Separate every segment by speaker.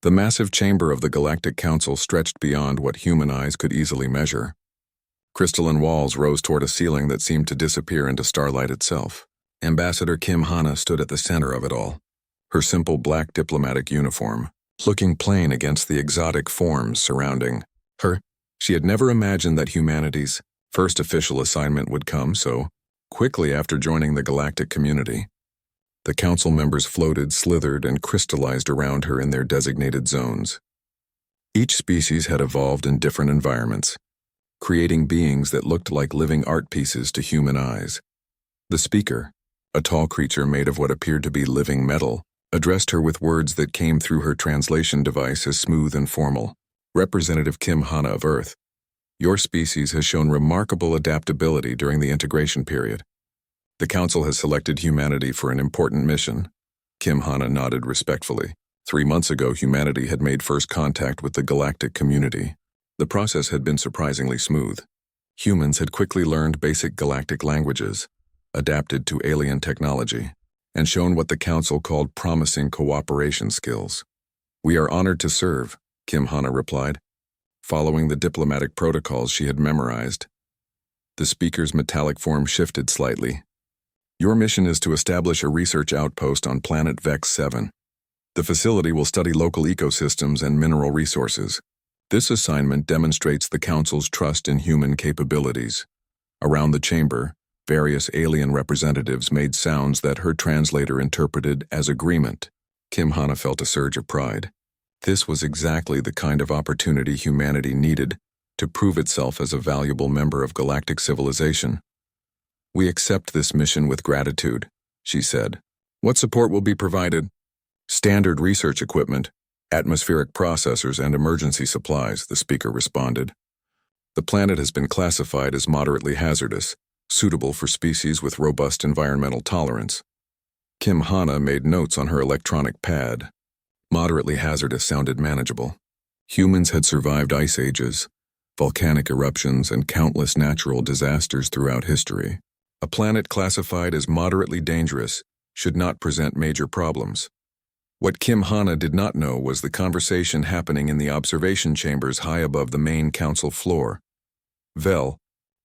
Speaker 1: The massive chamber of the Galactic Council stretched beyond what human eyes could easily measure. Crystalline walls rose toward a ceiling that seemed to disappear into starlight itself. Ambassador Kim Hana stood at the center of it all, her simple black diplomatic uniform, looking plain against the exotic forms surrounding her. She had never imagined that humanity's first official assignment would come so quickly after joining the galactic community. The council members floated, slithered, and crystallized around her in their designated zones. Each species had evolved in different environments, creating beings that looked like living art pieces to human eyes. The speaker, a tall creature made of what appeared to be living metal, addressed her with words that came through her translation device as smooth and formal. Representative Kim Hana of Earth, your species has shown remarkable adaptability during the integration period. The Council has selected humanity for an important mission. Kim Hana nodded respectfully. 3 months ago, humanity had made first contact with the galactic community. The process had been surprisingly smooth. Humans had quickly learned basic galactic languages, adapted to alien technology, and shown what the Council called promising cooperation skills. We are honored to serve, Kim Hana replied, following the diplomatic protocols she had memorized. The speaker's metallic form shifted slightly. Your mission is to establish a research outpost on planet Vex 7. The facility will study local ecosystems and mineral resources. This assignment demonstrates the Council's trust in human capabilities. Around the chamber, various alien representatives made sounds that her translator interpreted as agreement. Kim Hana felt a surge of pride. This was exactly the kind of opportunity humanity needed to prove itself as a valuable member of galactic civilization. We accept this mission with gratitude, she said. What support will be provided? Standard research equipment, atmospheric processors, and emergency supplies, the speaker responded. The planet has been classified as moderately hazardous, suitable for species with robust environmental tolerance. Kim Hana made notes on her electronic pad. Moderately hazardous sounded manageable. Humans had survived ice ages, volcanic eruptions, and countless natural disasters throughout history. A planet classified as moderately dangerous should not present major problems. What Kim Hana did not know was the conversation happening in the observation chambers high above the main council floor. Vel,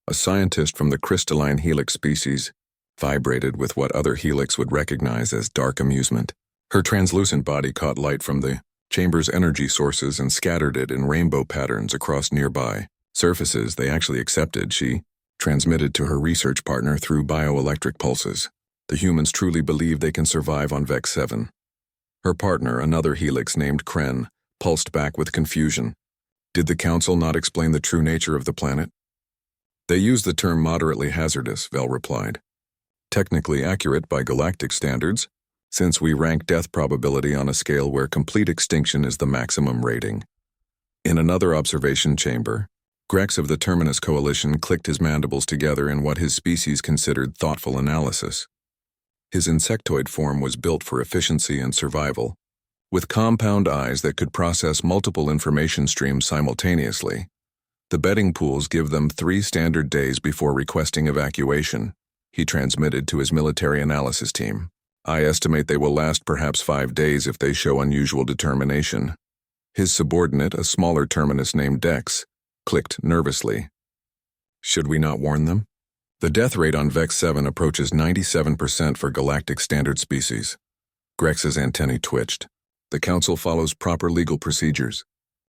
Speaker 1: a scientist from the crystalline helix species, vibrated with what other helix would recognize as dark amusement. Her translucent body caught light from the chamber's energy sources and scattered it in rainbow patterns across nearby surfaces they actually accepted. She transmitted to her research partner through bioelectric pulses. The humans truly believe they can survive on Vex 7. Her partner, another helix named Kren, pulsed back with confusion. Did the Council not explain the true nature of the planet? They use the term moderately hazardous, Vel replied. Technically accurate by galactic standards, since we rank death probability on a scale where complete extinction is the maximum rating. In another observation chamber, Grex of the Terminus Coalition clicked his mandibles together in what his species considered thoughtful analysis. His insectoid form was built for efficiency and survival, with compound eyes that could process multiple information streams simultaneously. The betting pools give them 3 standard days before requesting evacuation, he transmitted to his military analysis team. I estimate they will last perhaps 5 days if they show unusual determination. His subordinate, a smaller terminus named Dex, clicked nervously. Should we not warn them? The death rate on Vex 7 approaches 97% for galactic standard species. Grex's antennae twitched. The Council follows proper legal procedures.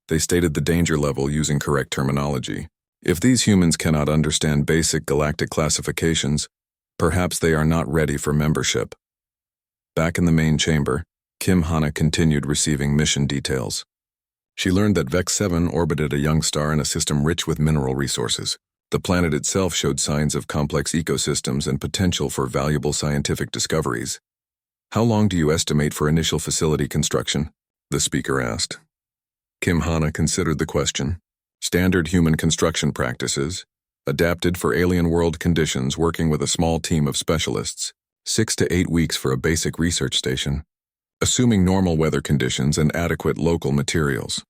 Speaker 1: They stated the danger level using correct terminology. If these humans cannot understand basic galactic classifications, perhaps they are not ready for membership. Back in the main chamber, Kim Hana continued receiving mission details. She learned that Vex 7 orbited a young star in a system rich with mineral resources. The planet itself showed signs of complex ecosystems and potential for valuable scientific discoveries. How long do you estimate for initial facility construction? The speaker asked. Kim Hana considered the question. Standard human construction practices, adapted for alien world conditions working with a small team of specialists. 6 to 8 weeks for a basic research station, assuming normal weather conditions and adequate local materials.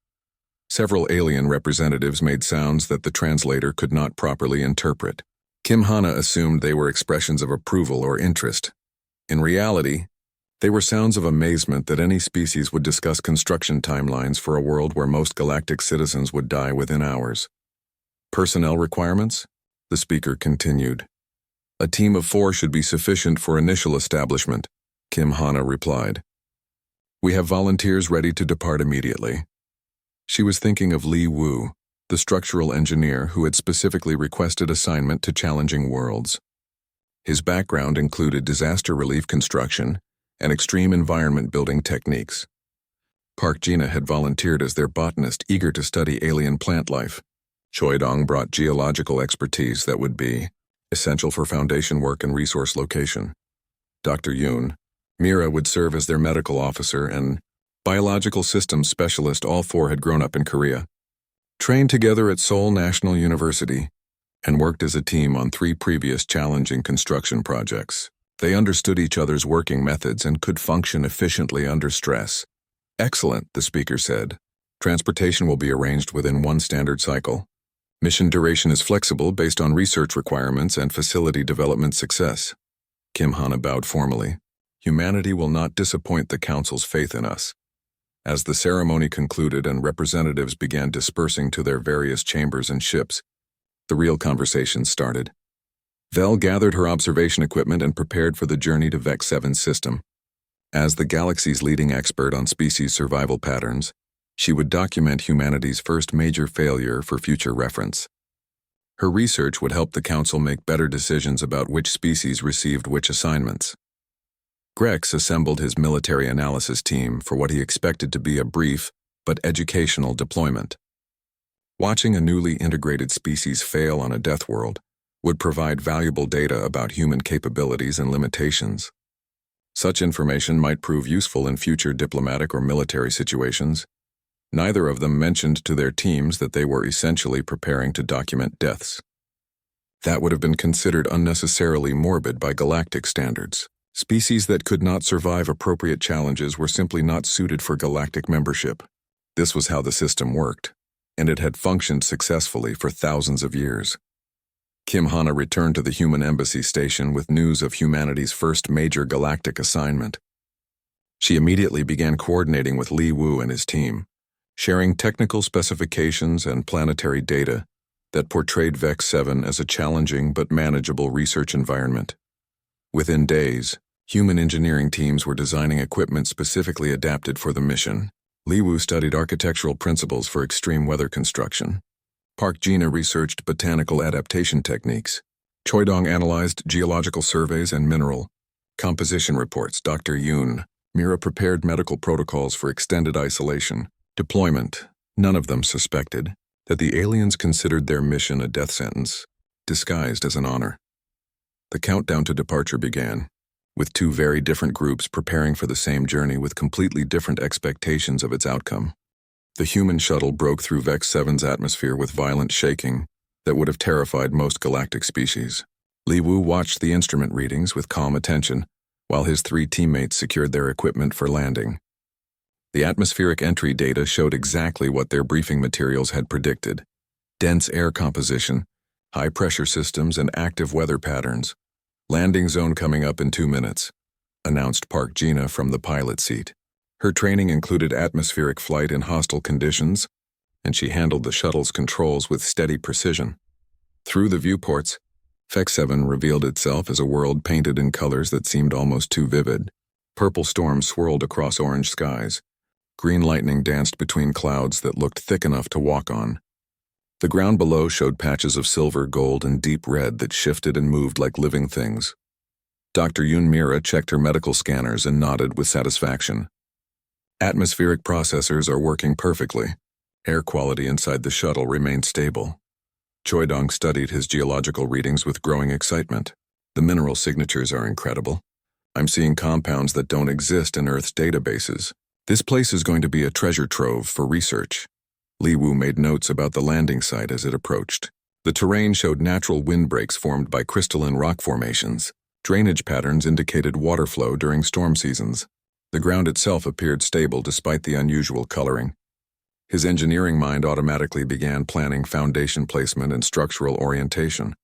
Speaker 1: Several alien representatives made sounds that the translator could not properly interpret. Kim Hana assumed they were expressions of approval or interest. In reality, They were sounds of amazement that any species would discuss construction timelines for a world where most galactic citizens would die within hours. Personnel requirements? The speaker continued. A team of 4 should be sufficient for initial establishment, Kim Hana replied. We have volunteers ready to depart immediately. She was thinking of Li Wu, the structural engineer who had specifically requested assignment to challenging worlds. His background included disaster relief construction and extreme environment building techniques. Park Jina had volunteered as their botanist eager to study alien plant life. Choi Dong brought geological expertise that would be essential for foundation work and resource location. Dr. Yoon, Mira would serve as their medical officer and biological systems specialist. All 4 had grown up in Korea, trained together at Seoul National University, and worked as a team on 3 previous challenging construction projects. They understood each other's working methods and could function efficiently under stress. Excellent, the speaker said. Transportation will be arranged within 1 standard cycle. Mission duration is flexible based on research requirements and facility development success. Kim Hana bowed formally. Humanity will not disappoint the Council's faith in us. As the ceremony concluded and representatives began dispersing to their various chambers and ships, the real conversation started. Vel gathered her observation equipment and prepared for the journey to Vex 7's system. As the galaxy's leading expert on species survival patterns, she would document humanity's first major failure for future reference. Her research would help the Council make better decisions about which species received which assignments. Grex assembled his military analysis team for what he expected to be a brief but educational deployment. Watching a newly integrated species fail on a death world would provide valuable data about human capabilities and limitations. Such information might prove useful in future diplomatic or military situations. Neither of them mentioned to their teams that they were essentially preparing to document deaths. That would have been considered unnecessarily morbid by galactic standards. Species that could not survive appropriate challenges were simply not suited for galactic membership. This was how the system worked, and it had functioned successfully for thousands of years. Kim Hana returned to the human embassy station with news of humanity's first major galactic assignment. She immediately began coordinating with Li Wu and his team, sharing technical specifications and planetary data that portrayed Vex 7 as a challenging but manageable research environment. Within days, human engineering teams were designing equipment specifically adapted for the mission. Li Wu studied architectural principles for extreme weather construction. Park Jina researched botanical adaptation techniques. Choi Dong analyzed geological surveys and mineral composition reports. Dr. Yoon, Mira prepared medical protocols for extended isolation. Deployment. None of them suspected that the aliens considered their mission a death sentence, disguised as an honor. The countdown to departure began, with 2 very different groups preparing for the same journey with completely different expectations of its outcome. The human shuttle broke through Vex 7's atmosphere with violent shaking that would have terrified most galactic species. Li Wu watched the instrument readings with calm attention, while his 3 teammates secured their equipment for landing. The atmospheric entry data showed exactly what their briefing materials had predicted: dense air composition, high-pressure systems, and active weather patterns. Landing zone coming up in 2 minutes, announced Park Jina from the pilot seat. Her training included atmospheric flight in hostile conditions, and she handled the shuttle's controls with steady precision. Through the viewports, Vex 7 revealed itself as a world painted in colors that seemed almost too vivid. Purple storms swirled across orange skies. Green lightning danced between clouds that looked thick enough to walk on. The ground below showed patches of silver, gold, and deep red that shifted and moved like living things. Dr. Yoon Mira checked her medical scanners and nodded with satisfaction. Atmospheric processors are working perfectly. Air quality inside the shuttle remained stable. Choi Dong studied his geological readings with growing excitement. The mineral signatures are incredible. I'm seeing compounds that don't exist in Earth's databases. This place is going to be a treasure trove for research. Li Wu made notes about the landing site as it approached. The terrain showed natural windbreaks formed by crystalline rock formations. Drainage patterns indicated water flow during storm seasons. The ground itself appeared stable despite the unusual coloring. His engineering mind automatically began planning foundation placement and structural orientation.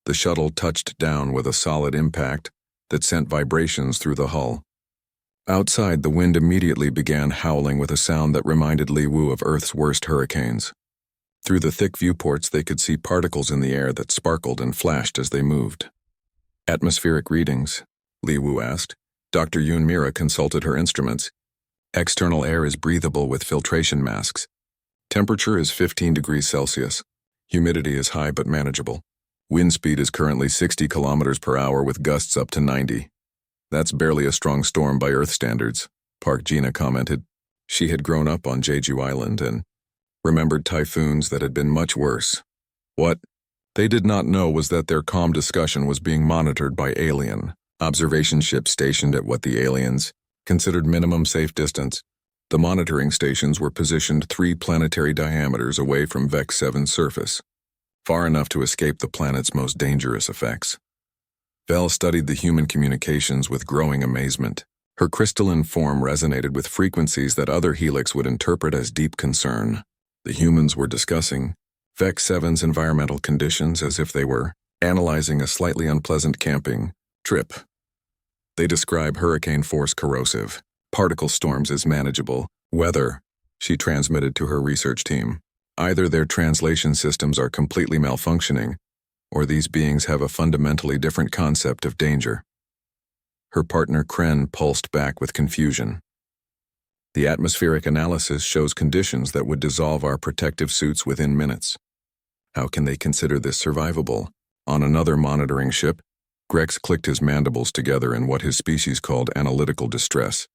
Speaker 1: The shuttle touched down with a solid impact that sent vibrations through the hull. Outside, the wind immediately began howling with a sound that reminded Li Wu of Earth's worst hurricanes. Through the thick viewports, they could see particles in the air that sparkled and flashed as they moved. Atmospheric readings, Li Wu asked. Dr. Yoon Mira consulted her instruments. External air is breathable with filtration masks. Temperature is 15 degrees Celsius. Humidity is high but manageable. Wind speed is currently 60 kilometers per hour with gusts up to 90. That's barely a strong storm by Earth standards, Park Gina commented. She had grown up on Jeju Island and remembered typhoons that had been much worse. What they did not know was that their calm discussion was being monitored by alien observation ships stationed at what the aliens considered minimum safe distance. The monitoring stations were positioned 3 planetary diameters away from Vex 7's surface, far enough to escape the planet's most dangerous effects. Vel studied the human communications with growing amazement. Her crystalline form resonated with frequencies that other Helix would interpret as deep concern. The humans were discussing Vex 7's environmental conditions as if they were analyzing a slightly unpleasant camping trip. They describe hurricane force corrosive, particle storms as manageable, weather, she transmitted to her research team. Either their translation systems are completely malfunctioning, or these beings have a fundamentally different concept of danger. Her partner Kren pulsed back with confusion. The atmospheric analysis shows conditions that would dissolve our protective suits within minutes. How can they consider this survivable? On another monitoring ship, Grex clicked his mandibles together in what his species called analytical distress.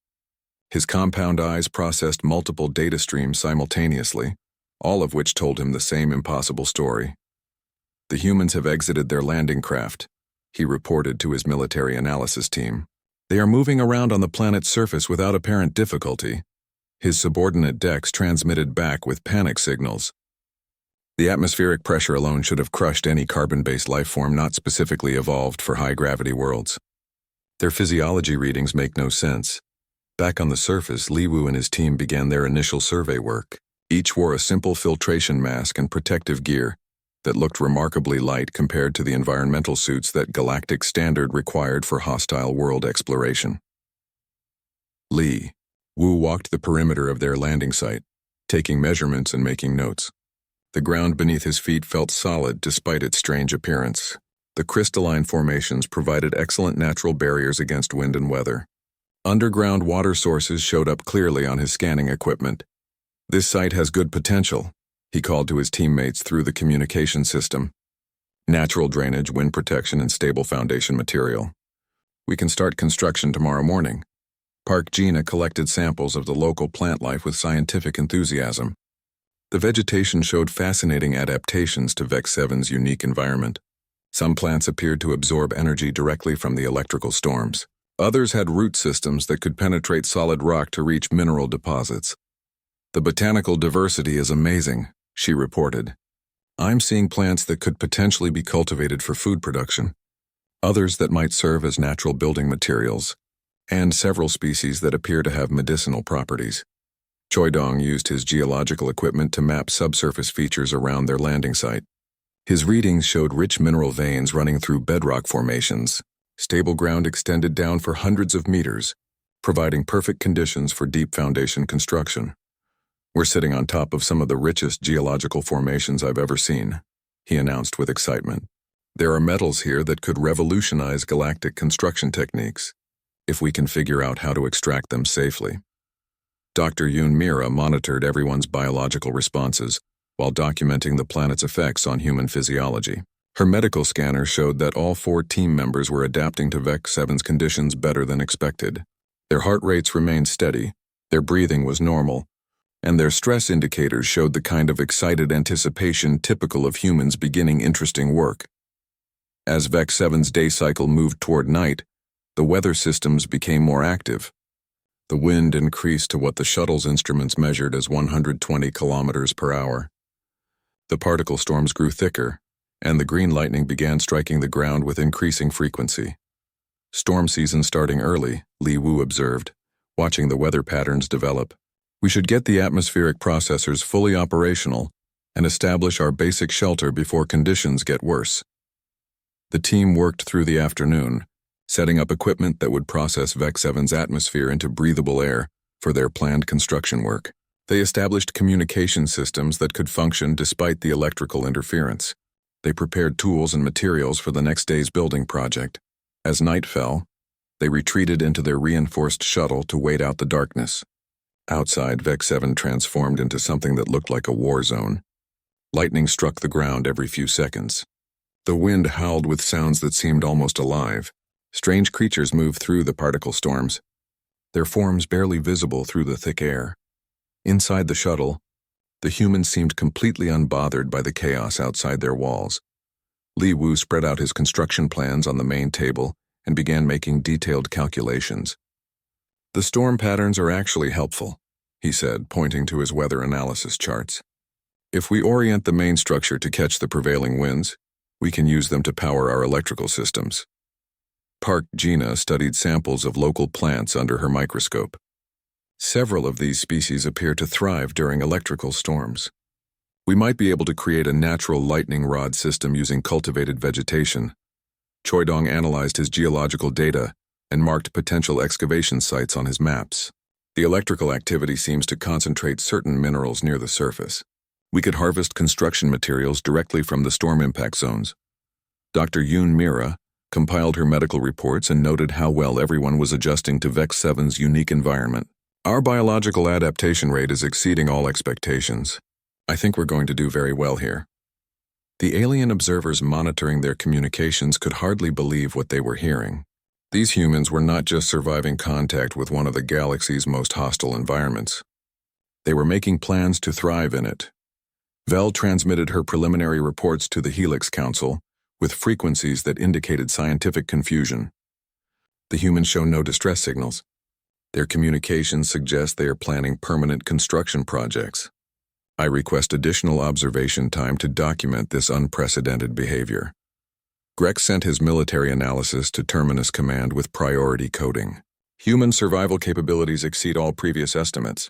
Speaker 1: His compound eyes processed multiple data streams simultaneously, all of which told him the same impossible story. The humans have exited their landing craft, he reported to his military analysis team. They are moving around on the planet's surface without apparent difficulty. His subordinate Dex transmitted back with panic signals. The atmospheric pressure alone should have crushed any carbon-based life form not specifically evolved for high-gravity worlds. Their physiology readings make no sense. Back on the surface, Li Wu and his team began their initial survey work. Each wore a simple filtration mask and protective gear that looked remarkably light compared to the environmental suits that galactic standard required for hostile world exploration. Li Wu walked the perimeter of their landing site, taking measurements and making notes. The ground beneath his feet felt solid despite its strange appearance. The crystalline formations provided excellent natural barriers against wind and weather. Underground water sources showed up clearly on his scanning equipment. This site has good potential, he called to his teammates through the communication system. Natural drainage, wind protection, and stable foundation material. We can start construction tomorrow morning. Park Gina collected samples of the local plant life with scientific enthusiasm. The vegetation showed fascinating adaptations to Vex 7's unique environment. Some plants appeared to absorb energy directly from the electrical storms. Others had root systems that could penetrate solid rock to reach mineral deposits. The botanical diversity is amazing, she reported. I'm seeing plants that could potentially be cultivated for food production, others that might serve as natural building materials, and several species that appear to have medicinal properties. Choi Dong used his geological equipment to map subsurface features around their landing site. His readings showed rich mineral veins running through bedrock formations. Stable ground extended down for hundreds of meters, providing perfect conditions for deep foundation construction. We're sitting on top of some of the richest geological formations I've ever seen, he announced with excitement. There are metals here that could revolutionize galactic construction techniques, if we can figure out how to extract them safely. Dr. Yoon Mira monitored everyone's biological responses while documenting the planet's effects on human physiology. Her medical scanner showed that all 4 team members were adapting to Vex 7's conditions better than expected. Their heart rates remained steady, their breathing was normal, and their stress indicators showed the kind of excited anticipation typical of humans beginning interesting work. As Vex 7's day cycle moved toward night, the weather systems became more active. The wind increased to what the shuttle's instruments measured as 120 kilometers per hour. The particle storms grew thicker, and the green lightning began striking the ground with increasing frequency. Storm season starting early, Li Wu observed, watching the weather patterns develop. We should get the atmospheric processors fully operational and establish our basic shelter before conditions get worse. The team worked through the afternoon, setting up equipment that would process VEX 7's atmosphere into breathable air for their planned construction work. They established communication systems that could function despite the electrical interference. They prepared tools and materials for the next day's building project. As night fell, they retreated into their reinforced shuttle to wait out the darkness. Outside, VEX 7 transformed into something that looked like a war zone. Lightning struck the ground every few seconds. The wind howled with sounds that seemed almost alive. Strange creatures moved through the particle storms, their forms barely visible through the thick air. Inside the shuttle, the humans seemed completely unbothered by the chaos outside their walls. Li Wu spread out his construction plans on the main table and began making detailed calculations. "The storm patterns are actually helpful," he said, pointing to his weather analysis charts. "If we orient the main structure to catch the prevailing winds, we can use them to power our electrical systems." Park Gina studied samples of local plants under her microscope. Several of these species appear to thrive during electrical storms. "We might be able to create a natural lightning rod system using cultivated vegetation." Choi Dong analyzed his geological data and marked potential excavation sites on his maps. "The electrical activity seems to concentrate certain minerals near the surface. We could harvest construction materials directly from the storm impact zones." Dr. Yoon Mira compiled her medical reports and noted how well everyone was adjusting to VEX 7's unique environment. "Our biological adaptation rate is exceeding all expectations. I think we're going to do very well here." The alien observers monitoring their communications could hardly believe what they were hearing. These humans were not just surviving contact with one of the galaxy's most hostile environments. They were making plans to thrive in it. Vel transmitted her preliminary reports to the Helix Council with frequencies that indicated scientific confusion. The humans show no distress signals. Their communications suggest they are planning permanent construction projects. I request additional observation time to document this unprecedented behavior. Greg sent his military analysis to Terminus Command with priority coding. Human survival capabilities exceed all previous estimates.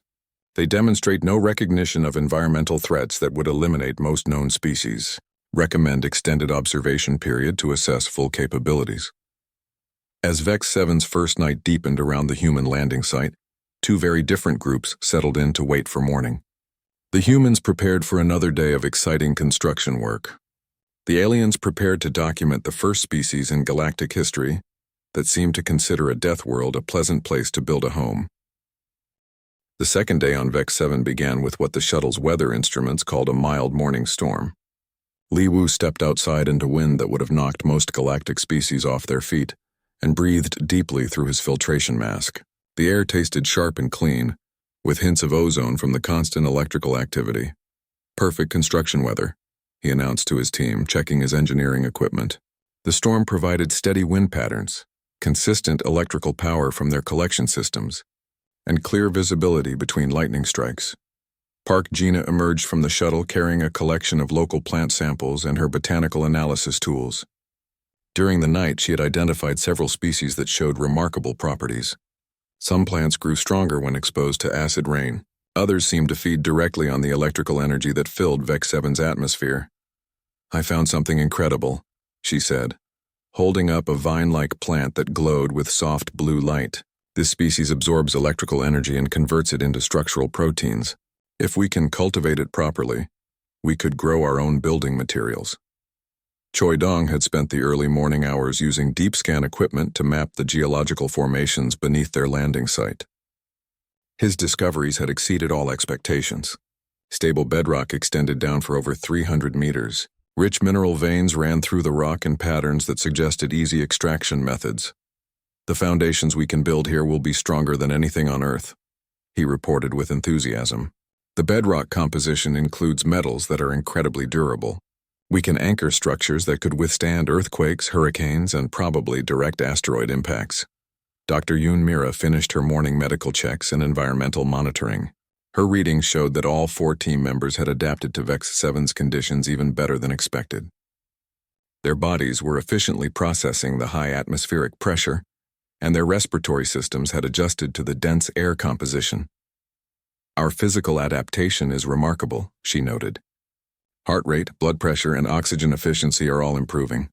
Speaker 1: They demonstrate no recognition of environmental threats that would eliminate most known species. Recommend extended observation period to assess full capabilities. As VEX 7's first night deepened around the human landing site, two very different groups settled in to wait for morning. The humans prepared for another day of exciting construction work. The aliens prepared to document the first species in galactic history that seemed to consider a death world a pleasant place to build a home. The second day on VEX 7 began with what the shuttle's weather instruments called a mild morning storm. Li Wu stepped outside into wind that would have knocked most galactic species off their feet and breathed deeply through his filtration mask. The air tasted sharp and clean, with hints of ozone from the constant electrical activity. "Perfect construction weather," he announced to his team, checking his engineering equipment. The storm provided steady wind patterns, consistent electrical power from their collection systems, and clear visibility between lightning strikes. Park Gina emerged from the shuttle carrying a collection of local plant samples and her botanical analysis tools. During the night, she had identified several species that showed remarkable properties. Some plants grew stronger when exposed to acid rain. Others seemed to feed directly on the electrical energy that filled VEX 7's atmosphere. "I found something incredible," she said, holding up a vine-like plant that glowed with soft blue light. "This species absorbs electrical energy and converts it into structural proteins. If we can cultivate it properly, we could grow our own building materials." Choi Dong had spent the early morning hours using deep scan equipment to map the geological formations beneath their landing site. His discoveries had exceeded all expectations. Stable bedrock extended down for over 300 meters. Rich mineral veins ran through the rock in patterns that suggested easy extraction methods. "The foundations we can build here will be stronger than anything on Earth," he reported with enthusiasm. "The bedrock composition includes metals that are incredibly durable. We can anchor structures that could withstand earthquakes, hurricanes, and probably direct asteroid impacts." Dr. Yoon Mira finished her morning medical checks and environmental monitoring. Her readings showed that all 4 team members had adapted to VEX 7's conditions even better than expected. Their bodies were efficiently processing the high atmospheric pressure, and their respiratory systems had adjusted to the dense air composition. "Our physical adaptation is remarkable," she noted. "Heart rate, blood pressure, and oxygen efficiency are all improving.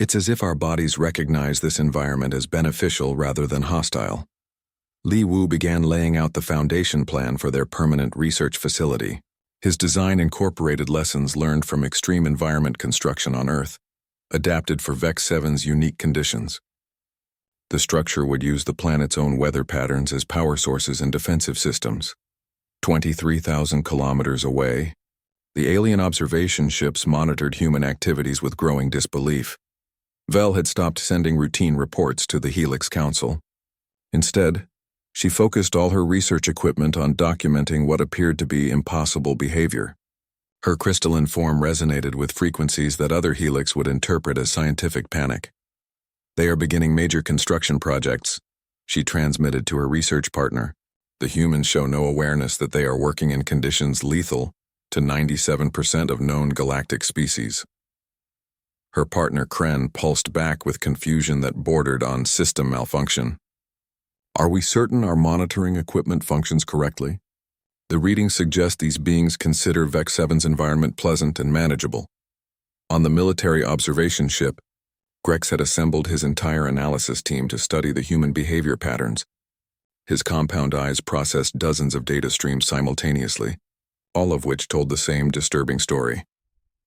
Speaker 1: It's as if our bodies recognize this environment as beneficial rather than hostile. Li Wu began laying out the foundation plan for their permanent research facility. His design incorporated lessons learned from extreme environment construction on Earth, adapted for Vex 7's unique conditions. The structure would use the planet's own weather patterns as power sources and defensive systems. 23,000 kilometers away, the alien observation ships monitored human activities with growing disbelief. Vel had stopped sending routine reports to the Helix Council. Instead, she focused all her research equipment on documenting what appeared to be impossible behavior. Her crystalline form resonated with frequencies that other Helix would interpret as scientific panic. "They are beginning major construction projects," she transmitted to her research partner. "The humans show no awareness that they are working in conditions lethal to 97% of known galactic species." Her partner Kren pulsed back with confusion that bordered on system malfunction. "Are we certain our monitoring equipment functions correctly? The readings suggest these beings consider Vex 7's environment pleasant and manageable." On the military observation ship, Grex had assembled his entire analysis team to study the human behavior patterns. His compound eyes processed dozens of data streams simultaneously, all of which told the same disturbing story.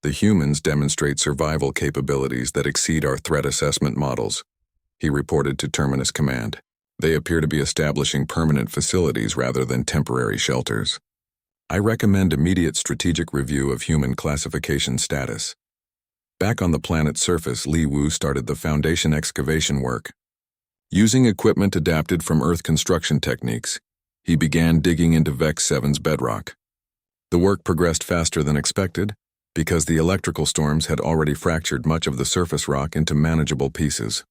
Speaker 1: "The humans demonstrate survival capabilities that exceed our threat assessment models," he reported to Terminus Command. "They appear to be establishing permanent facilities rather than temporary shelters. I recommend immediate strategic review of human classification status." Back on the planet's surface, Li Wu started the foundation excavation work. Using equipment adapted from Earth construction techniques, he began digging into Vex 7's bedrock. The work progressed faster than expected because the electrical storms had already fractured much of the surface rock into manageable pieces.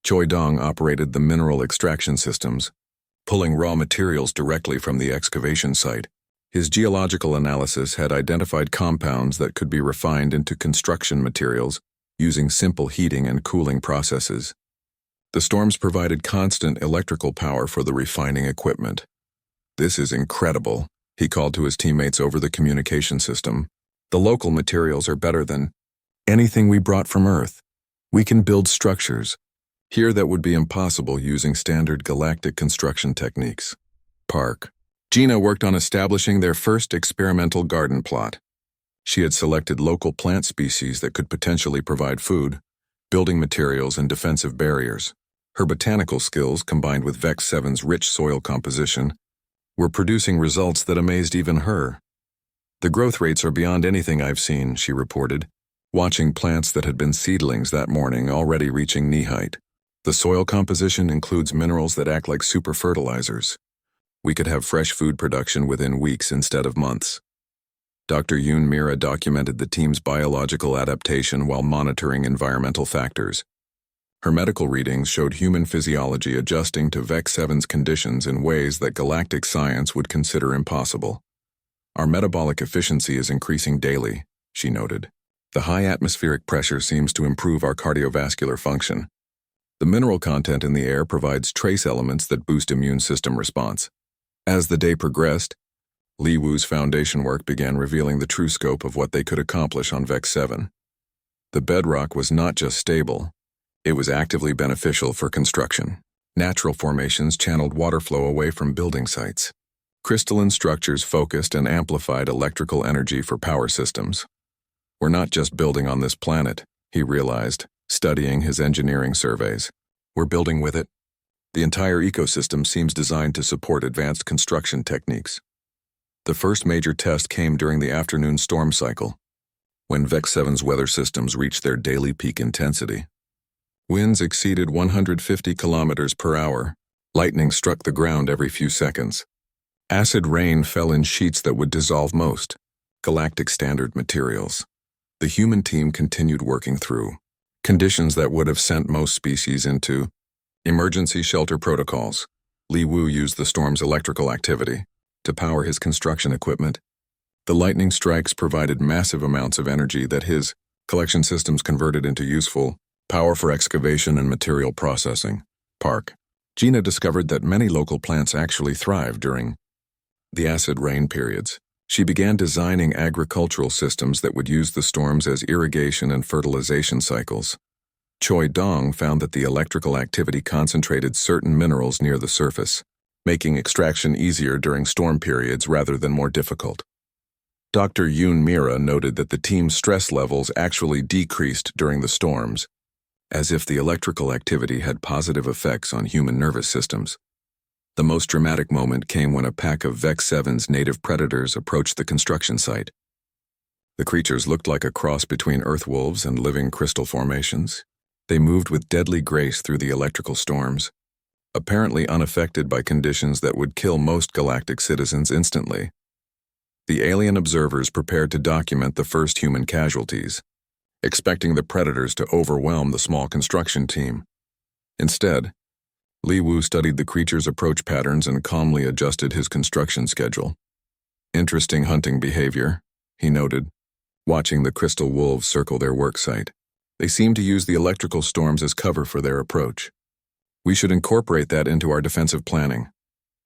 Speaker 1: Choi Dong operated the mineral extraction systems, pulling raw materials directly from the excavation site. His geological analysis had identified compounds that could be refined into construction materials using simple heating and cooling processes. The storms provided constant electrical power for the refining equipment. "This is incredible," he called to his teammates over the communication system. "The local materials are better than anything we brought from Earth. We can build structures here that would be impossible using standard galactic construction techniques." Park. Gina worked on establishing their first experimental garden plot. She had selected local plant species that could potentially provide food, building materials, and defensive barriers. Her botanical skills, combined with Vex 7's rich soil composition, were producing results that amazed even her. "The growth rates are beyond anything I've seen," she reported, watching plants that had been seedlings that morning already reaching knee height. "The soil composition includes minerals that act like super fertilizers. We could have fresh food production within weeks instead of months." Dr. Yoon Mira documented the team's biological adaptation while monitoring environmental factors. Her medical readings showed human physiology adjusting to Vex 7's conditions in ways that galactic science would consider impossible. "Our metabolic efficiency is increasing daily," she noted. "The high atmospheric pressure seems to improve our cardiovascular function. The mineral content in the air provides trace elements that boost immune system response." As the day progressed, Li Wu's foundation work began revealing the true scope of what they could accomplish on Vex 7. The bedrock was not just stable, it was actively beneficial for construction. Natural formations channeled water flow away from building sites. Crystalline structures focused and amplified electrical energy for power systems. "We're not just building on this planet," he realized, studying his engineering surveys. "We're building with it. The entire ecosystem seems designed to support advanced construction techniques." The first major test came during the afternoon storm cycle, when Vex 7's weather systems reached their daily peak intensity. Winds exceeded 150 kilometers per hour. Lightning struck the ground every few seconds. Acid rain fell in sheets that would dissolve most galactic standard materials. The human team continued working through conditions that would have sent most species into emergency shelter protocols. Li Wu used the storm's electrical activity to power his construction equipment. The lightning strikes provided massive amounts of energy that his collection systems converted into useful power for excavation and material processing. Park. Gina discovered that many local plants actually thrive during the acid rain periods. She began designing agricultural systems that would use the storms as irrigation and fertilization cycles. Choi Dong found that the electrical activity concentrated certain minerals near the surface, making extraction easier during storm periods rather than more difficult. Dr. Yoon Mira noted that the team's stress levels actually decreased during the storms, as if the electrical activity had positive effects on human nervous systems. The most dramatic moment came when a pack of Vex 7's native predators approached the construction site. The creatures looked like a cross between earth wolves and living crystal formations. They moved with deadly grace through the electrical storms, apparently unaffected by conditions that would kill most galactic citizens instantly. The alien observers prepared to document the first human casualties, expecting the predators to overwhelm the small construction team. Instead, Li Wu studied the creature's approach patterns and calmly adjusted his construction schedule. Interesting hunting behavior, he noted, watching the crystal wolves circle their work site. They seem to use the electrical storms as cover for their approach. We should incorporate that into our defensive planning.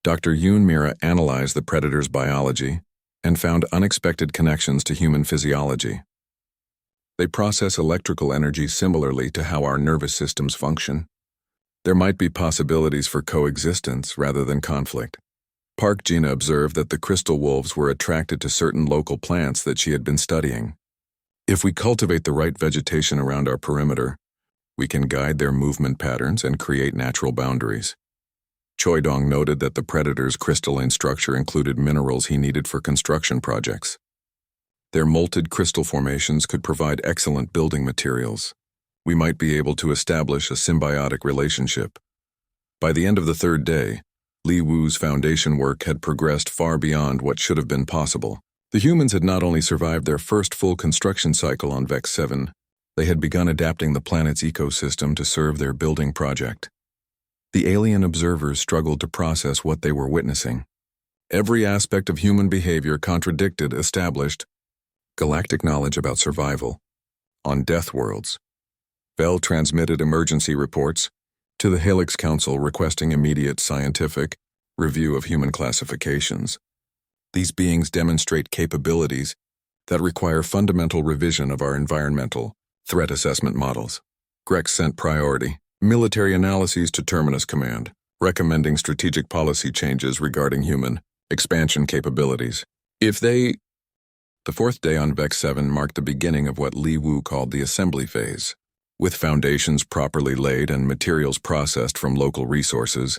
Speaker 1: Dr. Yoon Mira analyzed the predator's biology and found unexpected connections to human physiology. They process electrical energy similarly to how our nervous systems function. There might be possibilities for coexistence rather than conflict. Park Gina observed that the crystal wolves were attracted to certain local plants that she had been studying. If we cultivate the right vegetation around our perimeter, we can guide their movement patterns and create natural boundaries. Choi Dong noted that the predator's crystalline structure included minerals he needed for construction projects. Their molted crystal formations could provide excellent building materials. We might be able to establish a symbiotic relationship. By the end of the third day, Li Wu's foundation work had progressed far beyond what should have been possible. The humans had not only survived their first full construction cycle on Vex 7, they had begun adapting the planet's ecosystem to serve their building project. The alien observers struggled to process what they were witnessing. Every aspect of human behavior contradicted established galactic knowledge about survival on death worlds. Bell transmitted emergency reports to the Helix Council requesting immediate scientific review of human classifications. These beings demonstrate capabilities that require fundamental revision of our environmental threat assessment models. Grex sent priority military analyses to Terminus Command, recommending strategic policy changes regarding human expansion capabilities. The fourth day on Vex 7 marked the beginning of what Li Wu called the assembly phase. With foundations properly laid and materials processed from local resources,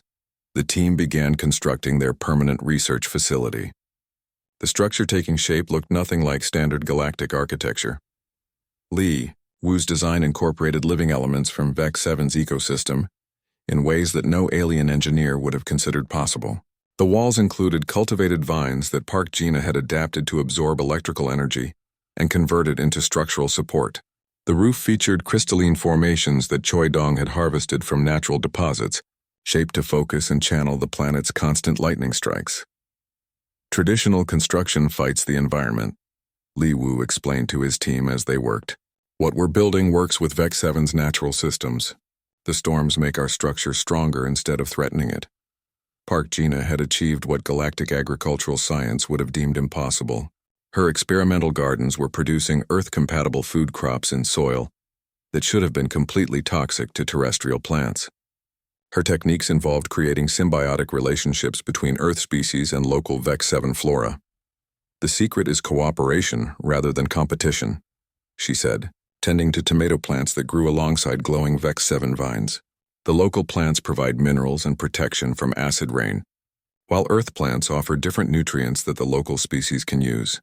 Speaker 1: the team began constructing their permanent research facility. The structure taking shape looked nothing like standard galactic architecture. Li Wu's design incorporated living elements from Vex 7's ecosystem in ways that no alien engineer would have considered possible. The walls included cultivated vines that Park Gina had adapted to absorb electrical energy and convert it into structural support. The roof featured crystalline formations that Choi Dong had harvested from natural deposits, shaped to focus and channel the planet's constant lightning strikes. Traditional construction fights the environment, Li Wu explained to his team as they worked. What we're building works with Vex 7's natural systems. The storms make our structure stronger instead of threatening it. Park Gina had achieved what galactic agricultural science would have deemed impossible. Her experimental gardens were producing Earth-compatible food crops in soil that should have been completely toxic to terrestrial plants. Her techniques involved creating symbiotic relationships between Earth species and local Vex 7 flora. The secret is cooperation rather than competition, she said, tending to tomato plants that grew alongside glowing Vex 7 vines. The local plants provide minerals and protection from acid rain, while Earth plants offer different nutrients that the local species can use.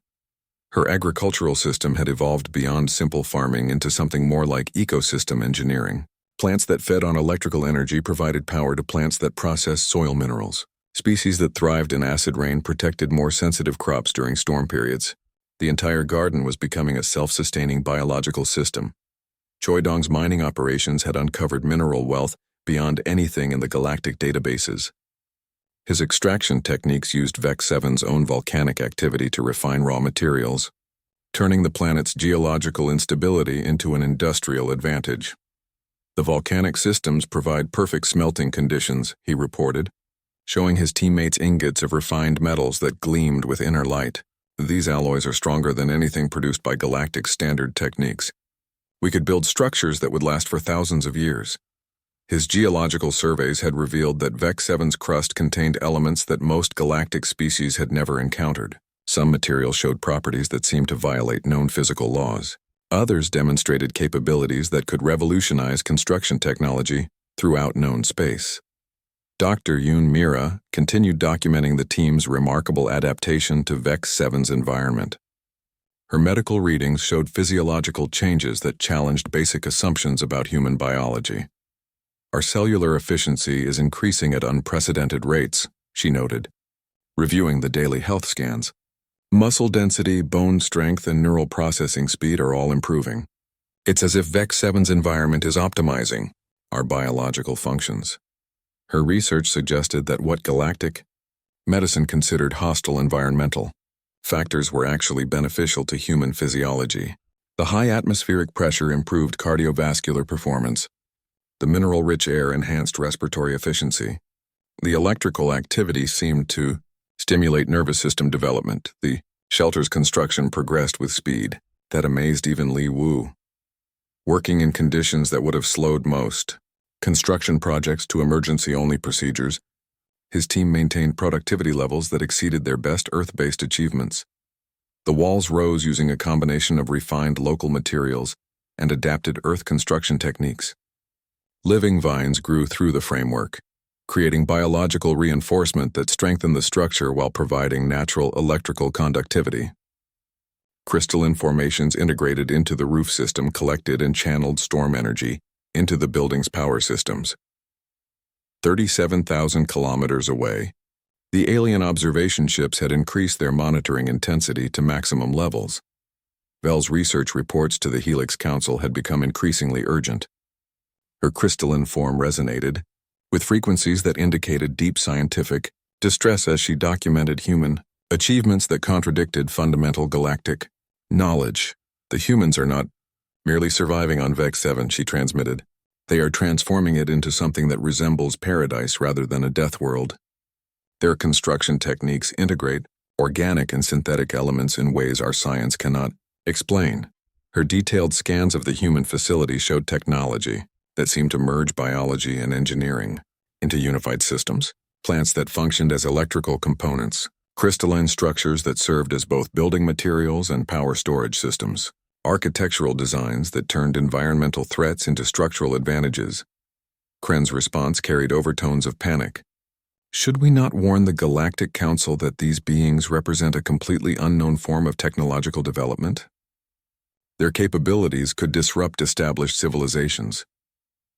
Speaker 1: Her agricultural system had evolved beyond simple farming into something more like ecosystem engineering. Plants that fed on electrical energy provided power to plants that processed soil minerals. Species that thrived in acid rain protected more sensitive crops during storm periods. The entire garden was becoming a self-sustaining biological system. Choi Dong's mining operations had uncovered mineral wealth beyond anything in the galactic databases. His extraction techniques used Vex 7's own volcanic activity to refine raw materials, turning the planet's geological instability into an industrial advantage. The volcanic systems provide perfect smelting conditions, he reported, showing his teammates ingots of refined metals that gleamed with inner light. These alloys are stronger than anything produced by galactic standard techniques. We could build structures that would last for thousands of years. His geological surveys had revealed that Vex 7's crust contained elements that most galactic species had never encountered. Some materials showed properties that seemed to violate known physical laws. Others demonstrated capabilities that could revolutionize construction technology throughout known space. Dr. Yoon Mira continued documenting the team's remarkable adaptation to Vex 7's environment. Her medical readings showed physiological changes that challenged basic assumptions about human biology. Our cellular efficiency is increasing at unprecedented rates, she noted, reviewing the daily health scans. Muscle density, bone strength, and neural processing speed are all improving. It's as if Vex 7's environment is optimizing our biological functions. Her research suggested that what galactic medicine considered hostile environmental factors were actually beneficial to human physiology. The high atmospheric pressure improved cardiovascular performance. The mineral-rich air enhanced respiratory efficiency. The electrical activity seemed to stimulate nervous system development. The shelter's construction progressed with speed that amazed even Li Wu. Working in conditions that would have slowed most construction projects to emergency-only procedures, his team maintained productivity levels that exceeded their best Earth-based achievements. The walls rose using a combination of refined local materials and adapted Earth construction techniques. Living vines grew through the framework, creating biological reinforcement that strengthened the structure while providing natural electrical conductivity. Crystalline formations integrated into the roof system collected and channeled storm energy into the building's power systems. 37,000 kilometers away, the alien observation ships had increased their monitoring intensity to maximum levels. Vel's research reports to the Helix Council had become increasingly urgent. Her crystalline form resonated with frequencies that indicated deep scientific distress as she documented human achievements that contradicted fundamental galactic knowledge. The humans are not merely surviving on Vex 7, she transmitted. They are transforming it into something that resembles paradise rather than a death world. Their construction techniques integrate organic and synthetic elements in ways our science cannot explain. Her detailed scans of the human facility showed technology that seemed to merge biology and engineering into unified systems, plants that functioned as electrical components, crystalline structures that served as both building materials and power storage systems, architectural designs that turned environmental threats into structural advantages. Kren's response carried overtones of panic. Should we not warn the Galactic Council that these beings represent a completely unknown form of technological development? Their capabilities could disrupt established civilizations.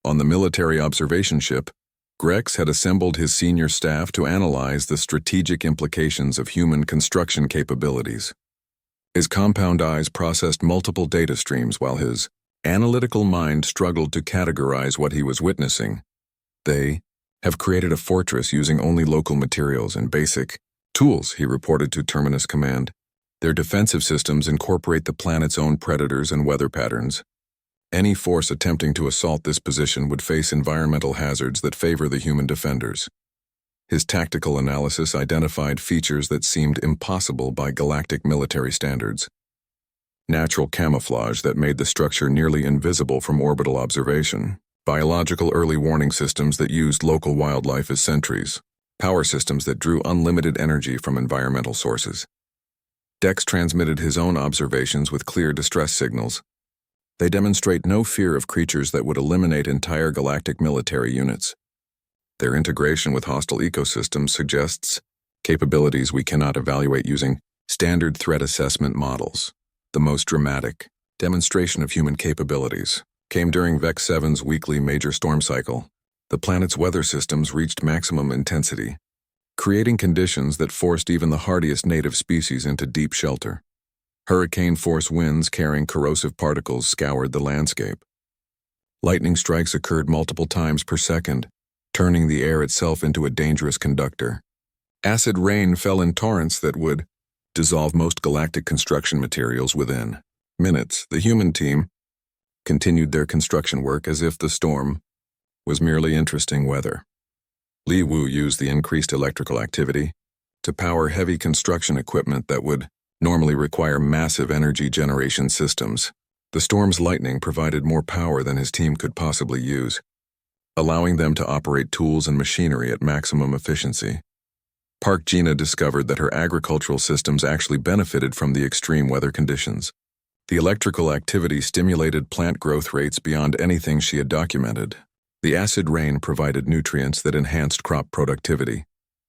Speaker 1: On the military observation ship, Grex had assembled his senior staff to analyze the strategic implications of human construction capabilities. His compound eyes processed multiple data streams while his analytical mind struggled to categorize what he was witnessing. They have created a fortress using only local materials and basic tools, he reported to Terminus Command. Their defensive systems incorporate the planet's own predators and weather patterns. Any force attempting to assault this position would face environmental hazards that favor the human defenders. His tactical analysis identified features that seemed impossible by galactic military standards. Natural camouflage that made the structure nearly invisible from orbital observation, biological early warning systems that used local wildlife as sentries, power systems that drew unlimited energy from environmental sources. Dex transmitted his own observations with clear distress signals. They demonstrate no fear of creatures that would eliminate entire galactic military units. Their integration with hostile ecosystems suggests capabilities we cannot evaluate using standard threat assessment models. The most dramatic demonstration of human capabilities came during Vex 7's weekly major storm cycle. The planet's weather systems reached maximum intensity, creating conditions that forced even the hardiest native species into deep shelter. Hurricane-force winds carrying corrosive particles scoured the landscape. Lightning strikes occurred multiple times per second, turning the air itself into a dangerous conductor. Acid rain fell in torrents that would dissolve most galactic construction materials within minutes. The human team continued their construction work as if the storm was merely interesting weather. Li Wu used the increased electrical activity to power heavy construction equipment that would normally require massive energy generation systems. The storm's lightning provided more power than his team could possibly use, allowing them to operate tools and machinery at maximum efficiency. Park Gina discovered that her agricultural systems actually benefited from the extreme weather conditions. The electrical activity stimulated plant growth rates beyond anything she had documented. The acid rain provided nutrients that enhanced crop productivity.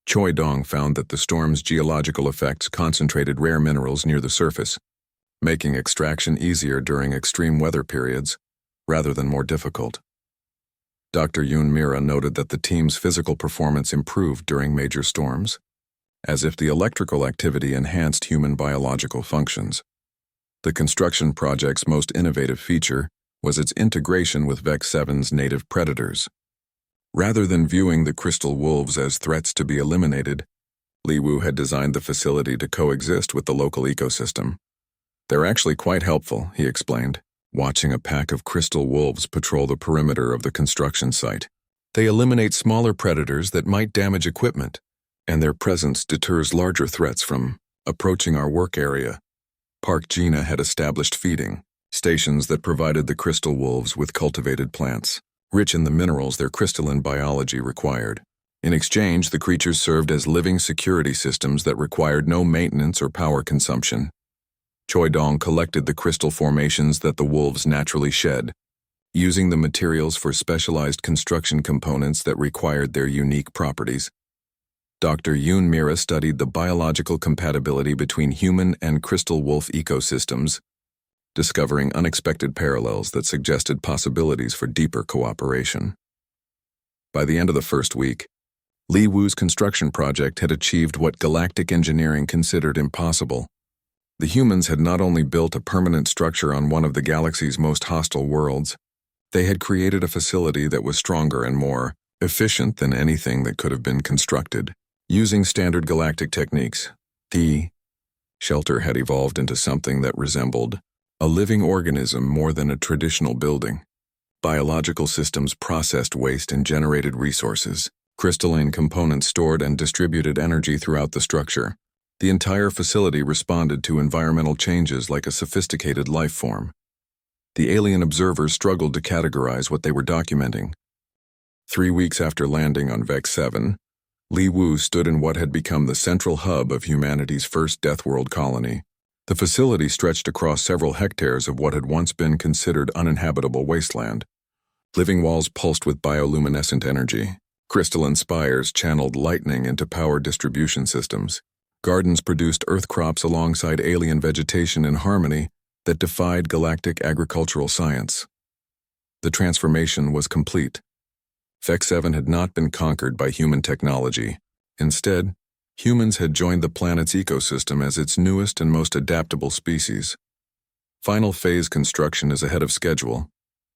Speaker 1: Choi Dong found that the storm's geological effects concentrated rare minerals near the surface, making extraction easier during extreme weather periods, rather than more difficult. Dr. Yoon Mira noted that the team's physical performance improved during major storms, as if the electrical activity enhanced human biological functions. The construction project's most innovative feature was its integration with Vex 7's native predators. Rather than viewing the crystal wolves as threats to be eliminated, Li Wu had designed the facility to coexist with the local ecosystem. "They're actually quite helpful," he explained, watching a pack of crystal wolves patrol the perimeter of the construction site. "They eliminate smaller predators that might damage equipment, and their presence deters larger threats from approaching our work area." Park Gina had established feeding stations that provided the crystal wolves with cultivated plants, rich in the minerals their crystalline biology required. In exchange, the creatures served as living security systems that required no maintenance or power consumption. Choi Dong collected the crystal formations that the wolves naturally shed, using the materials for specialized construction components that required their unique properties. Dr. Yoon Mira studied the biological compatibility between human and crystal wolf ecosystems, discovering unexpected parallels that suggested possibilities for deeper cooperation. By the end of the first week, Li Wu's construction project had achieved what galactic engineering considered impossible. The humans had not only built a permanent structure on one of the galaxy's most hostile worlds, they had created a facility that was stronger and more efficient than anything that could have been constructed. Using standard galactic techniques, the shelter had evolved into something that resembled a living organism more than a traditional building. Biological systems processed waste and generated resources. Crystalline components stored and distributed energy throughout the structure. The entire facility responded to environmental changes like a sophisticated life form. The alien observers struggled to categorize what they were documenting. 3 weeks after landing on Vex 7, Li Wu stood in what had become the central hub of humanity's first Death World colony. The facility stretched across several hectares of what had once been considered uninhabitable wasteland. Living walls pulsed with bioluminescent energy. Crystalline spires channeled lightning into power distribution systems. Gardens produced earth crops alongside alien vegetation in harmony that defied galactic agricultural science. The transformation was complete. Vex 7 had not been conquered by human technology. Instead, humans had joined the planet's ecosystem as its newest and most adaptable species. Final phase construction is ahead of schedule.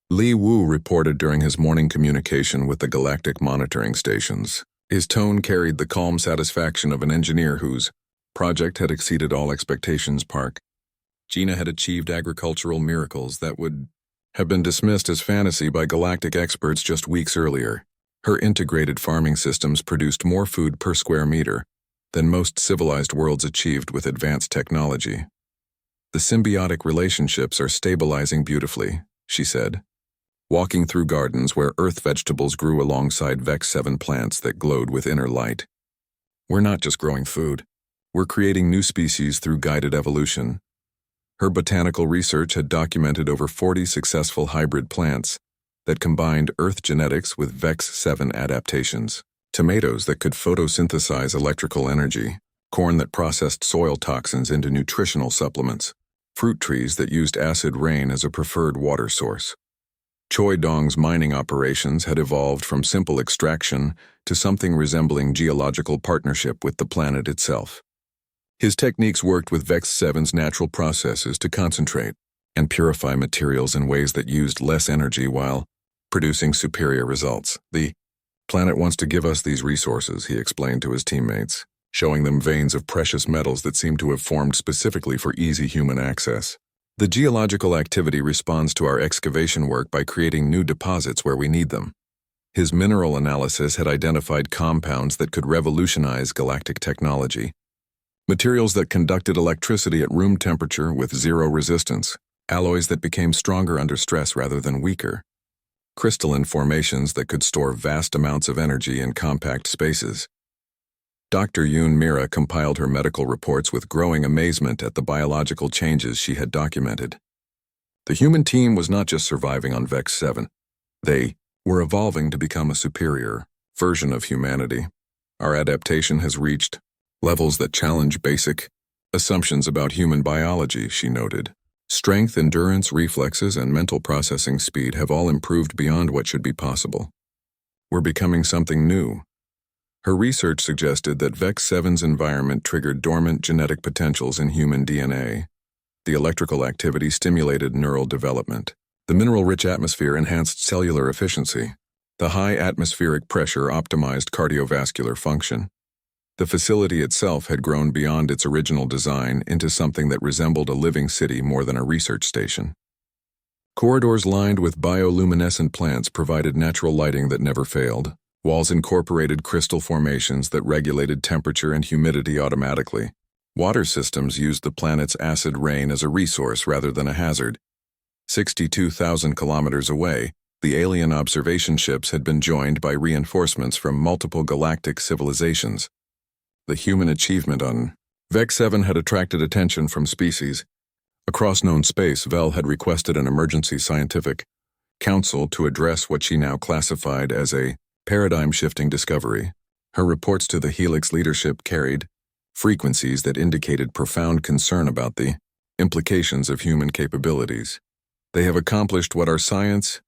Speaker 1: Li Wu reported during his morning communication with the galactic monitoring stations. His tone carried the calm satisfaction of an engineer whose project had exceeded all expectations. Park Gina had achieved agricultural miracles that would have been dismissed as fantasy by galactic experts just weeks earlier. Her integrated farming systems produced more food per square meter than most civilized worlds achieved with advanced technology. "The symbiotic relationships are stabilizing beautifully," she said, walking through gardens where earth vegetables grew alongside Vex 7 plants that glowed with inner light. "We're not just growing food. We're creating new species through guided evolution." Her botanical research had documented over 40 successful hybrid plants that combined Earth genetics with Vex 7 adaptations. Tomatoes that could photosynthesize electrical energy, corn that processed soil toxins into nutritional supplements, fruit trees that used acid rain as a preferred water source. Choi Dong's mining operations had evolved from simple extraction to something resembling geological partnership with the planet itself. His techniques worked with Vex 7's natural processes to concentrate and purify materials in ways that used less energy while producing superior results. "The planet wants to give us these resources," he explained to his teammates, showing them veins of precious metals that seemed to have formed specifically for easy human access. "The geological activity responds to our excavation work by creating new deposits where we need them." His mineral analysis had identified compounds that could revolutionize galactic technology. Materials that conducted electricity at room temperature with zero resistance, alloys that became stronger under stress rather than weaker, crystalline formations that could store vast amounts of energy in compact spaces. Dr. Yoon Mira compiled her medical reports with growing amazement at the biological changes she had documented. The human team was not just surviving on Vex 7. They were evolving to become a superior version of humanity. Our adaptation has reached levels that challenge basic assumptions about human biology, she noted. Strength, endurance, reflexes, and mental processing speed have all improved beyond what should be possible. We're becoming something new. Her research suggested that Vex 7's environment triggered dormant genetic potentials in human DNA. The electrical activity stimulated neural development. The mineral-rich atmosphere enhanced cellular efficiency. The high atmospheric pressure optimized cardiovascular function. The facility itself had grown beyond its original design into something that resembled a living city more than a research station. Corridors lined with bioluminescent plants provided natural lighting that never failed. Walls incorporated crystal formations that regulated temperature and humidity automatically. Water systems used the planet's acid rain as a resource rather than a hazard. 62,000 kilometers away, the alien observation ships had been joined by reinforcements from multiple galactic civilizations. The human achievement on Vex 7 had attracted attention from species. Across known space, Vel had requested an emergency scientific council to address what she now classified as a paradigm-shifting discovery. Her reports to the Helix leadership carried frequencies that indicated profound concern about the implications of human capabilities. They have accomplished what our science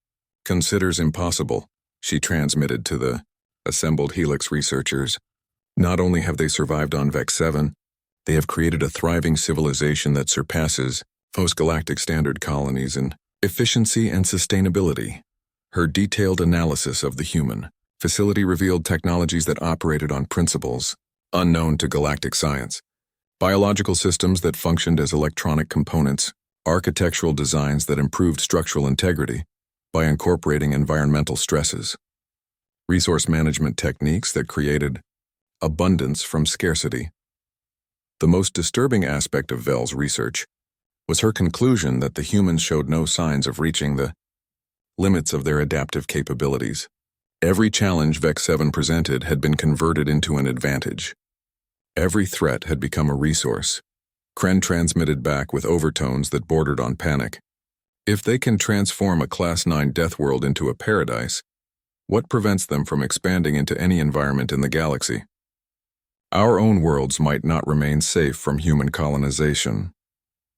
Speaker 1: considers impossible, she transmitted to the assembled Helix researchers. Not only have they survived on Vex 7, they have created a thriving civilization that surpasses post-galactic standard colonies in efficiency and sustainability. Her detailed analysis of the human facility revealed technologies that operated on principles unknown to galactic science, biological systems that functioned as electronic components, architectural designs that improved structural integrity by incorporating environmental stresses, resource management techniques that created abundance from scarcity. The most disturbing aspect of Vel's research was her conclusion that the humans showed no signs of reaching the limits of their adaptive capabilities. Every challenge Vex 7 presented had been converted into an advantage. Every threat had become a resource. Kren transmitted back with overtones that bordered on panic. If they can transform a Class 9 death world into a paradise, what prevents them from expanding into any environment in the galaxy? Our own worlds might not remain safe from human colonization.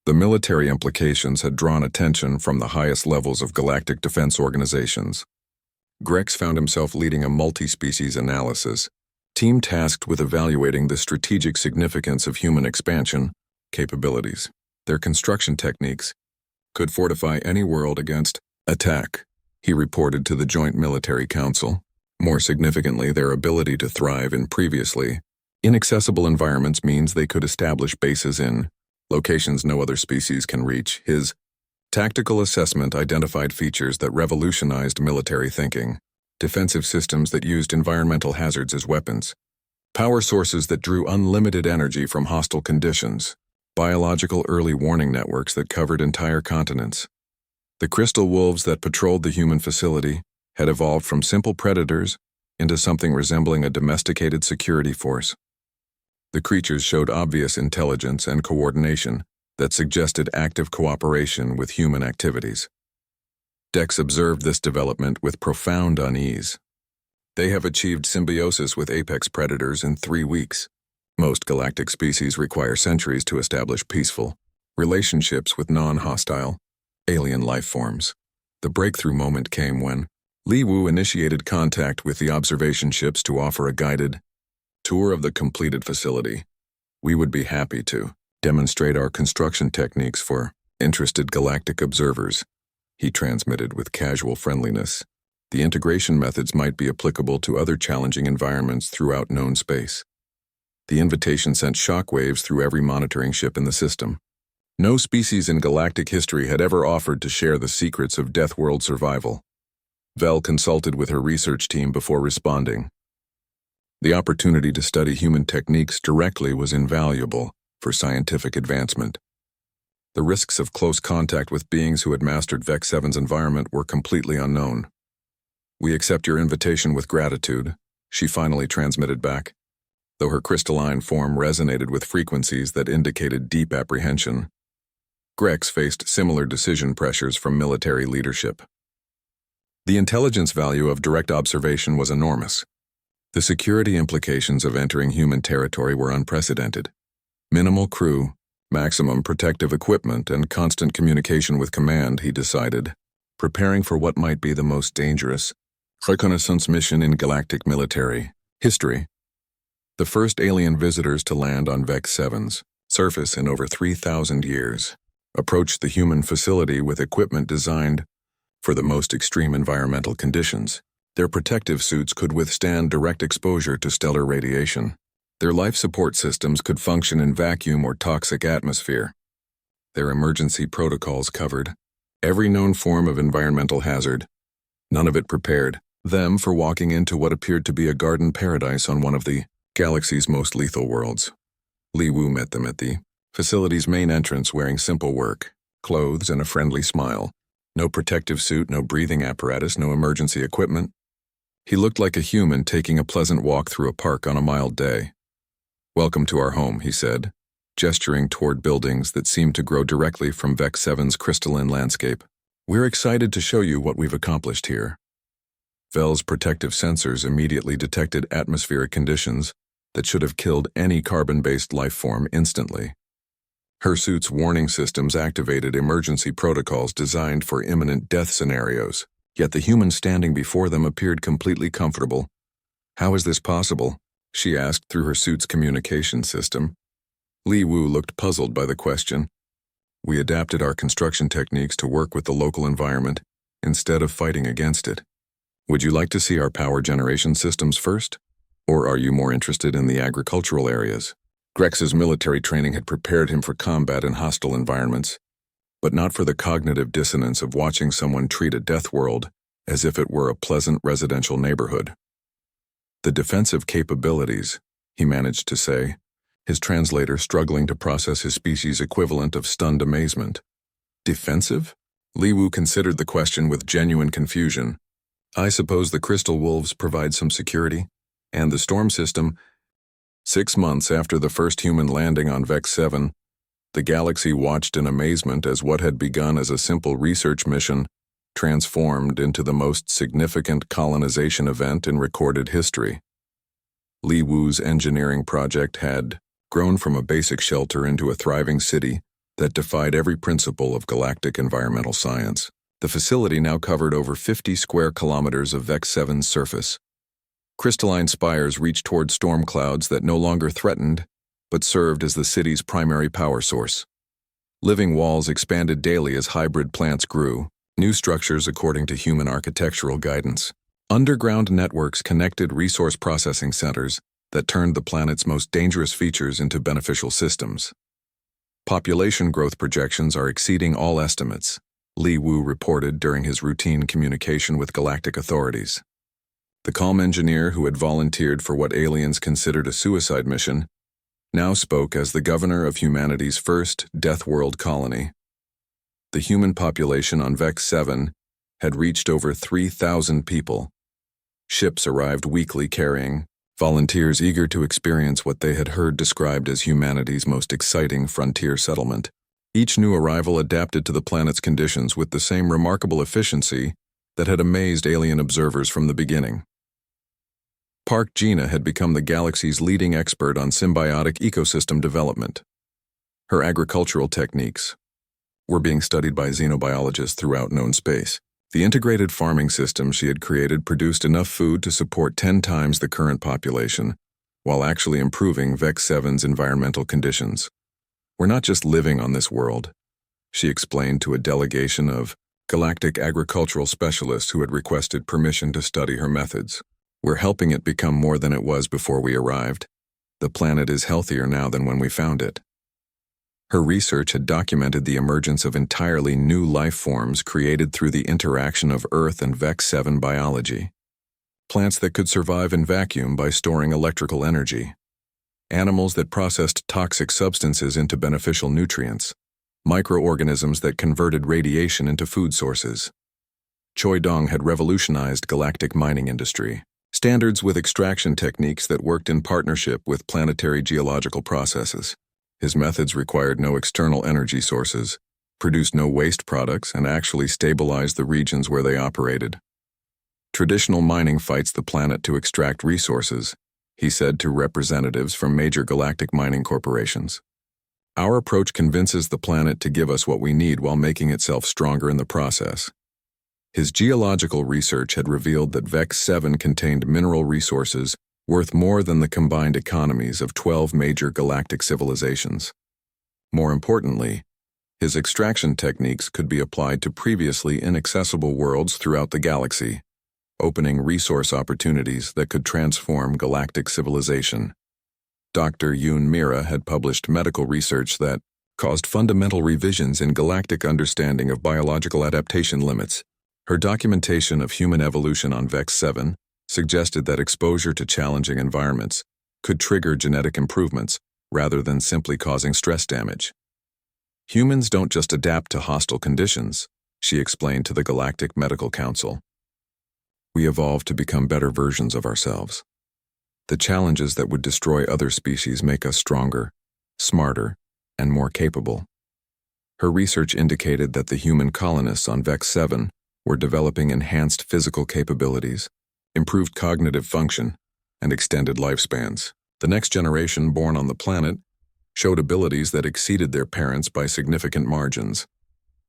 Speaker 1: The military implications had drawn attention from the highest levels of galactic defense organizations. Grex found himself leading a multi-species analysis, team tasked with evaluating the strategic significance of human expansion capabilities. Their construction techniques could fortify any world against attack, he reported to the Joint Military Council. More significantly, their ability to thrive in previously inaccessible environments means they could establish bases in locations no other species can reach. His tactical assessment identified features that revolutionized military thinking, defensive systems that used environmental hazards as weapons, power sources that drew unlimited energy from hostile conditions, biological early warning networks that covered entire continents. The crystal wolves that patrolled the human facility had evolved from simple predators into something resembling a domesticated security force. The creatures showed obvious intelligence and coordination that suggested active cooperation with human activities. Dex observed this development with profound unease. They have achieved symbiosis with apex predators in 3 weeks. Most galactic species require centuries to establish peaceful relationships with non-hostile alien life forms. The breakthrough moment came when Li Wu initiated contact with the observation ships to offer a guided tour of the completed facility. We would be happy to demonstrate our construction techniques for interested galactic observers, he transmitted with casual friendliness. The integration methods might be applicable to other challenging environments throughout known space. The invitation sent shockwaves through every monitoring ship in the system. No species in galactic history had ever offered to share the secrets of Death World survival. Vel consulted with her research team before responding. The opportunity to study human techniques directly was invaluable for scientific advancement. The risks of close contact with beings who had mastered Vex 7's environment were completely unknown. "We accept your invitation with gratitude," she finally transmitted back. Though her crystalline form resonated with frequencies that indicated deep apprehension, Grex faced similar decision pressures from military leadership. The intelligence value of direct observation was enormous. The security implications of entering human territory were unprecedented. Minimal crew, maximum protective equipment, and constant communication with command, he decided, preparing for what might be the most dangerous reconnaissance mission in galactic military history. The first alien visitors to land on Vex 7's surface in over 3,000 years approached the human facility with equipment designed for the most extreme environmental conditions. Their protective suits could withstand direct exposure to stellar radiation. Their life support systems could function in vacuum or toxic atmosphere. Their emergency protocols covered every known form of environmental hazard. None of it prepared them for walking into what appeared to be a garden paradise on one of the galaxy's most lethal worlds. Li Wu met them at the facility's main entrance wearing simple work clothes and a friendly smile. No protective suit, no breathing apparatus, no emergency equipment. He looked like a human taking a pleasant walk through a park on a mild day. "Welcome to our home," he said, gesturing toward buildings that seemed to grow directly from Vex 7's crystalline landscape. "We're excited to show you what we've accomplished here." Vel's protective sensors immediately detected atmospheric conditions that should have killed any carbon-based life form instantly. Her suit's warning systems activated emergency protocols designed for imminent death scenarios, yet the human standing before them appeared completely comfortable. "How is this possible?" she asked through her suit's communication system. Li Wu looked puzzled by the question. "We adapted our construction techniques to work with the local environment instead of fighting against it. Would you like to see our power generation systems first? Or are you more interested in the agricultural areas?" Grex's military training had prepared him for combat in hostile environments, but not for the cognitive dissonance of watching someone treat a death world as if it were a pleasant residential neighborhood. "The defensive capabilities," he managed to say, his translator struggling to process his species' equivalent of stunned amazement. "Defensive?" Li Wu considered the question with genuine confusion. "I suppose the crystal wolves provide some security? And the storm system?" 6 months after the first human landing on Vex 7, the galaxy watched in amazement as what had begun as a simple research mission transformed into the most significant colonization event in recorded history. Li Wu's engineering project had grown from a basic shelter into a thriving city that defied every principle of galactic environmental science. The facility now covered over 50 square kilometers of Vex 7's surface. Crystalline spires reached toward storm clouds that no longer threatened, but served as the city's primary power source. Living walls expanded daily as hybrid plants grew, new structures according to human architectural guidance. Underground networks connected resource processing centers that turned the planet's most dangerous features into beneficial systems. Population growth projections are exceeding all estimates, Li Wu reported during his routine communication with galactic authorities. The calm engineer who had volunteered for what aliens considered a suicide mission now spoke as the governor of humanity's first Death World colony. The human population on Vex 7 had reached over 3,000 people. Ships arrived weekly carrying volunteers eager to experience what they had heard described as humanity's most exciting frontier settlement. Each new arrival adapted to the planet's conditions with the same remarkable efficiency that had amazed alien observers from the beginning. Park Gina had become the galaxy's leading expert on symbiotic ecosystem development. Her agricultural techniques were being studied by xenobiologists throughout known space. The integrated farming system she had created produced enough food to support 10 times the current population, while actually improving Vex 7's environmental conditions. "We're not just living on this world," she explained to a delegation of galactic agricultural specialists who had requested permission to study her methods. "We're helping it become more than it was before we arrived. The planet is healthier now than when we found it." Her research had documented the emergence of entirely new life forms created through the interaction of Earth and Vex 7 biology. plants that could survive in vacuum by storing electrical energy, animals that processed toxic substances into beneficial nutrients, microorganisms that converted radiation into food sources. Choi Dong had revolutionized galactic mining industry. Standards with extraction techniques that worked in partnership with planetary geological processes. His methods required no external energy sources, produced no waste products, and actually stabilized the regions where they operated. Traditional mining fights the planet to extract resources, he said to representatives from major galactic mining corporations. Our approach convinces the planet to give us what we need while making itself stronger in the process. His geological research had revealed that VEX 7 contained mineral resources worth more than the combined economies of 12 major galactic civilizations. More importantly, his extraction techniques could be applied to previously inaccessible worlds throughout the galaxy, opening resource opportunities that could transform galactic civilization. Dr. Yoon Mira had published medical research that caused fundamental revisions in galactic understanding of biological adaptation limits. Her documentation of human evolution on VEX 7 suggested that exposure to challenging environments could trigger genetic improvements rather than simply causing stress damage. Humans don't just adapt to hostile conditions, she explained to the Galactic Medical Council. We evolve to become better versions of ourselves. The challenges that would destroy other species make us stronger, smarter, and more capable. Her research indicated that the human colonists on VEX 7 were developing enhanced physical capabilities, improved cognitive function, and extended lifespans. The next generation born on the planet showed abilities that exceeded their parents by significant margins.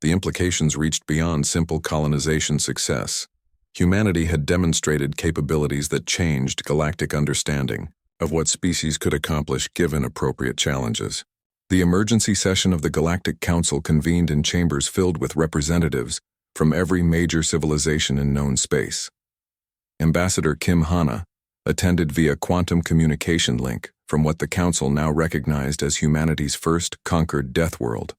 Speaker 1: The implications reached beyond simple colonization success. Humanity had demonstrated capabilities that changed galactic understanding of what species could accomplish given appropriate challenges. The emergency session of the Galactic Council convened in chambers filled with representatives from every major civilization in known space. Ambassador Kim Hana attended via quantum communication link from what the Council now recognized as humanity's first conquered death world.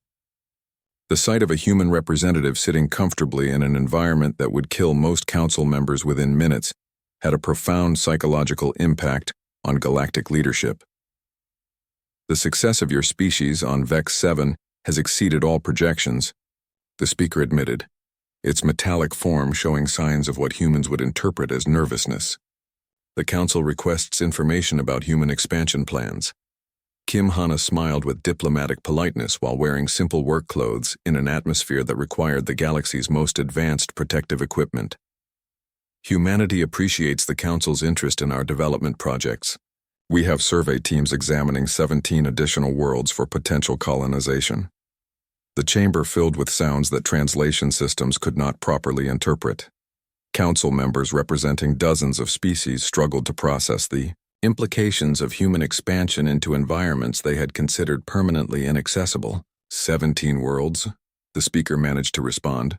Speaker 1: The sight of a human representative sitting comfortably in an environment that would kill most Council members within minutes had a profound psychological impact on galactic leadership. The success of your species on VEX 7 has exceeded all projections, the speaker admitted, its metallic form showing signs of what humans would interpret as nervousness. The Council requests information about human expansion plans. Kim Hana smiled with diplomatic politeness while wearing simple work clothes in an atmosphere that required the galaxy's most advanced protective equipment. Humanity appreciates the Council's interest in our development projects. We have survey teams examining 17 additional worlds for potential colonization. The chamber filled with sounds that translation systems could not properly interpret. Council members representing dozens of species struggled to process the implications of human expansion into environments they had considered permanently inaccessible. 17 worlds, the speaker managed to respond.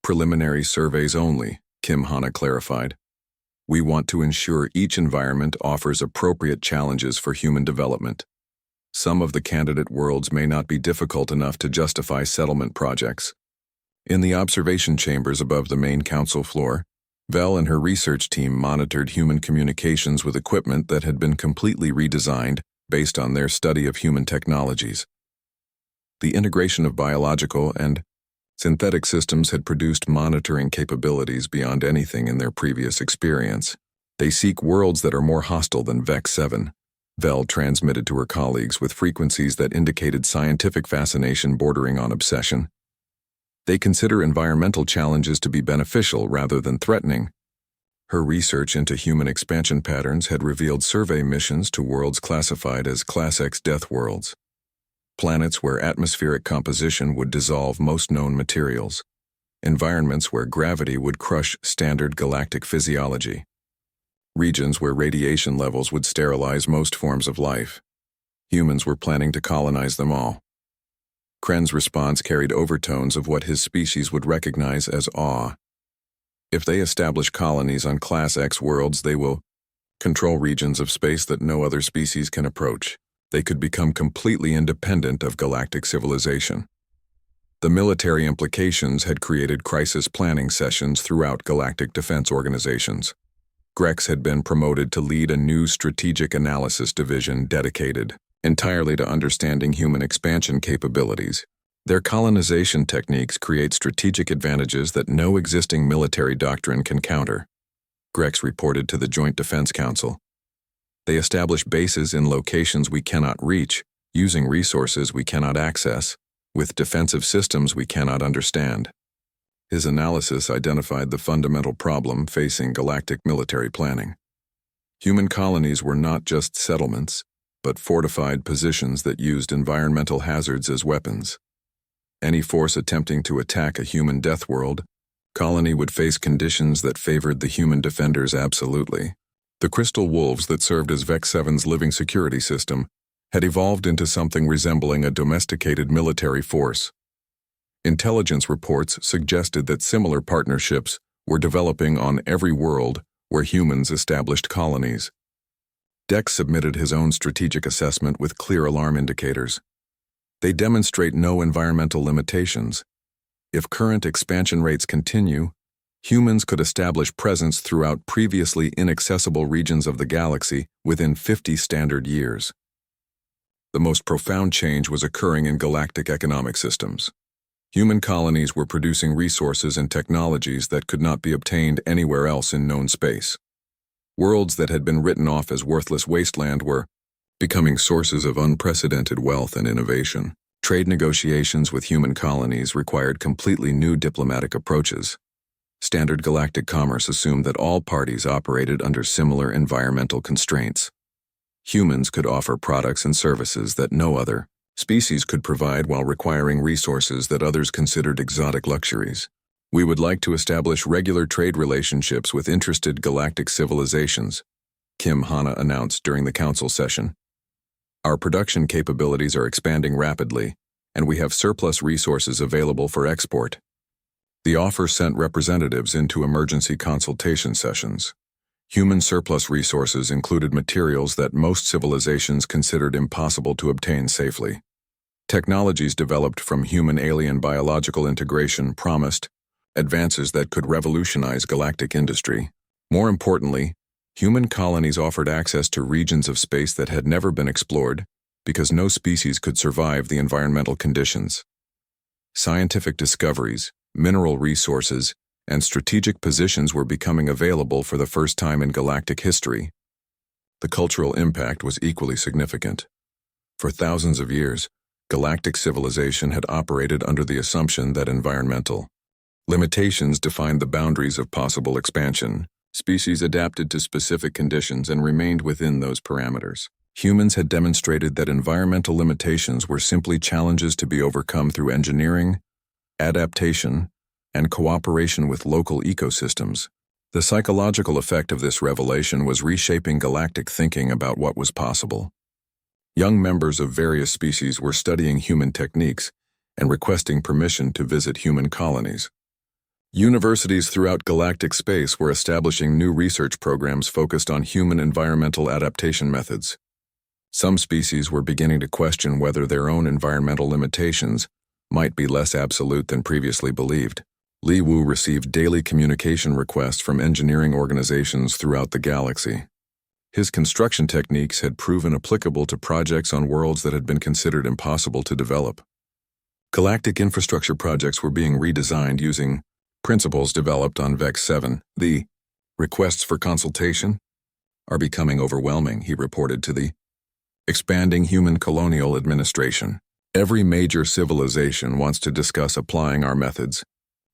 Speaker 1: Preliminary surveys only, Kim Hana clarified. We want to ensure each environment offers appropriate challenges for human development. Some of the candidate worlds may not be difficult enough to justify settlement projects. In the observation chambers above the main council floor, Vel and her research team monitored human communications with equipment that had been completely redesigned based on their study of human technologies. The integration of biological and synthetic systems had produced monitoring capabilities beyond anything in their previous experience. They seek worlds that are more hostile than VEX 7. Vel transmitted to her colleagues with frequencies that indicated scientific fascination bordering on obsession. They consider environmental challenges to be beneficial rather than threatening. Her research into human expansion patterns had revealed survey missions to worlds classified as Class X death worlds, planets where atmospheric composition would dissolve most known materials, environments where gravity would crush standard galactic physiology, regions where radiation levels would sterilize most forms of life. Humans were planning to colonize them all. Kren's response carried overtones of what his species would recognize as awe. If they establish colonies on Class X worlds, they will control regions of space that no other species can approach. They could become completely independent of galactic civilization. The military implications had created crisis planning sessions throughout galactic defense organizations. Grex had been promoted to lead a new strategic analysis division dedicated entirely to understanding human expansion capabilities. Their colonization techniques create strategic advantages that no existing military doctrine can counter, Grex reported to the Joint Defense Council. They establish bases in locations we cannot reach, using resources we cannot access, with defensive systems we cannot understand. His analysis identified the fundamental problem facing galactic military planning. Human colonies were not just settlements, but fortified positions that used environmental hazards as weapons. Any force attempting to attack a human death world colony would face conditions that favored the human defenders absolutely. The crystal wolves that served as Vex 7's living security system had evolved into something resembling a domesticated military force. Intelligence reports suggested that similar partnerships were developing on every world where humans established colonies. Dex submitted his own strategic assessment with clear alarm indicators. They demonstrate no environmental limitations. If current expansion rates continue, humans could establish presence throughout previously inaccessible regions of the galaxy within 50 standard years. The most profound change was occurring in galactic economic systems. Human colonies were producing resources and technologies that could not be obtained anywhere else in known space. Worlds that had been written off as worthless wasteland were becoming sources of unprecedented wealth and innovation. Trade negotiations with human colonies required completely new diplomatic approaches. Standard galactic commerce assumed that all parties operated under similar environmental constraints. Humans could offer products and services that no other species could provide while requiring resources that others considered exotic luxuries. We would like to establish regular trade relationships with interested galactic civilizations, Kim Hana announced during the council session. Our production capabilities are expanding rapidly, and we have surplus resources available for export. The offer sent representatives into emergency consultation sessions. Human surplus resources included materials that most civilizations considered impossible to obtain safely. Technologies developed from human-alien biological integration promised advances that could revolutionize galactic industry. More importantly, human colonies offered access to regions of space that had never been explored because no species could survive the environmental conditions. Scientific discoveries, mineral resources, and strategic positions were becoming available for the first time in galactic history. The cultural impact was equally significant. For thousands of years, galactic civilization had operated under the assumption that environmental limitations defined the boundaries of possible expansion. Species adapted to specific conditions and remained within those parameters. Humans had demonstrated that environmental limitations were simply challenges to be overcome through engineering, adaptation, and cooperation with local ecosystems. The psychological effect of this revelation was reshaping galactic thinking about what was possible. Young members of various species were studying human techniques and requesting permission to visit human colonies. Universities throughout galactic space were establishing new research programs focused on human environmental adaptation methods. Some species were beginning to question whether their own environmental limitations might be less absolute than previously believed. Li Wu received daily communication requests from engineering organizations throughout the galaxy. His construction techniques had proven applicable to projects on worlds that had been considered impossible to develop. Galactic infrastructure projects were being redesigned using principles developed on Vex 7. The requests for consultation are becoming overwhelming, he reported to the expanding human colonial administration. Every major civilization wants to discuss applying our methods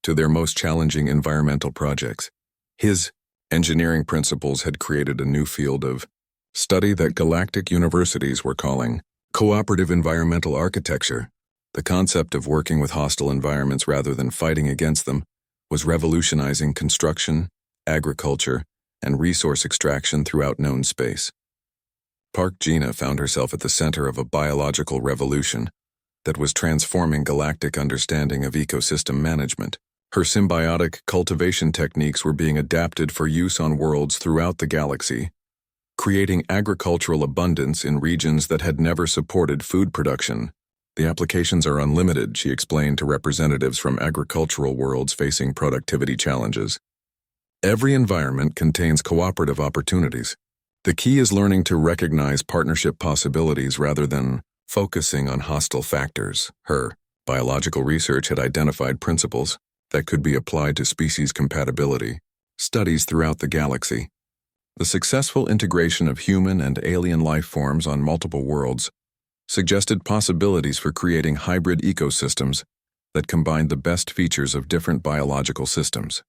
Speaker 1: to their most challenging environmental projects. His engineering principles had created a new field of study that galactic universities were calling cooperative environmental architecture. The concept of working with hostile environments rather than fighting against them was revolutionizing construction, agriculture, and resource extraction throughout known space. Park Gina found herself at the center of a biological revolution that was transforming galactic understanding of ecosystem management. Her symbiotic cultivation techniques were being adapted for use on worlds throughout the galaxy, creating agricultural abundance in regions that had never supported food production. The applications are unlimited, she explained to representatives from agricultural worlds facing productivity challenges. Every environment contains cooperative opportunities. The key is learning to recognize partnership possibilities rather than focusing on hostile factors. Her biological research had identified principles that could be applied to species compatibility studies throughout the galaxy. The successful integration of human and alien life forms on multiple worlds suggested possibilities for creating hybrid ecosystems that combined the best features of different biological systems.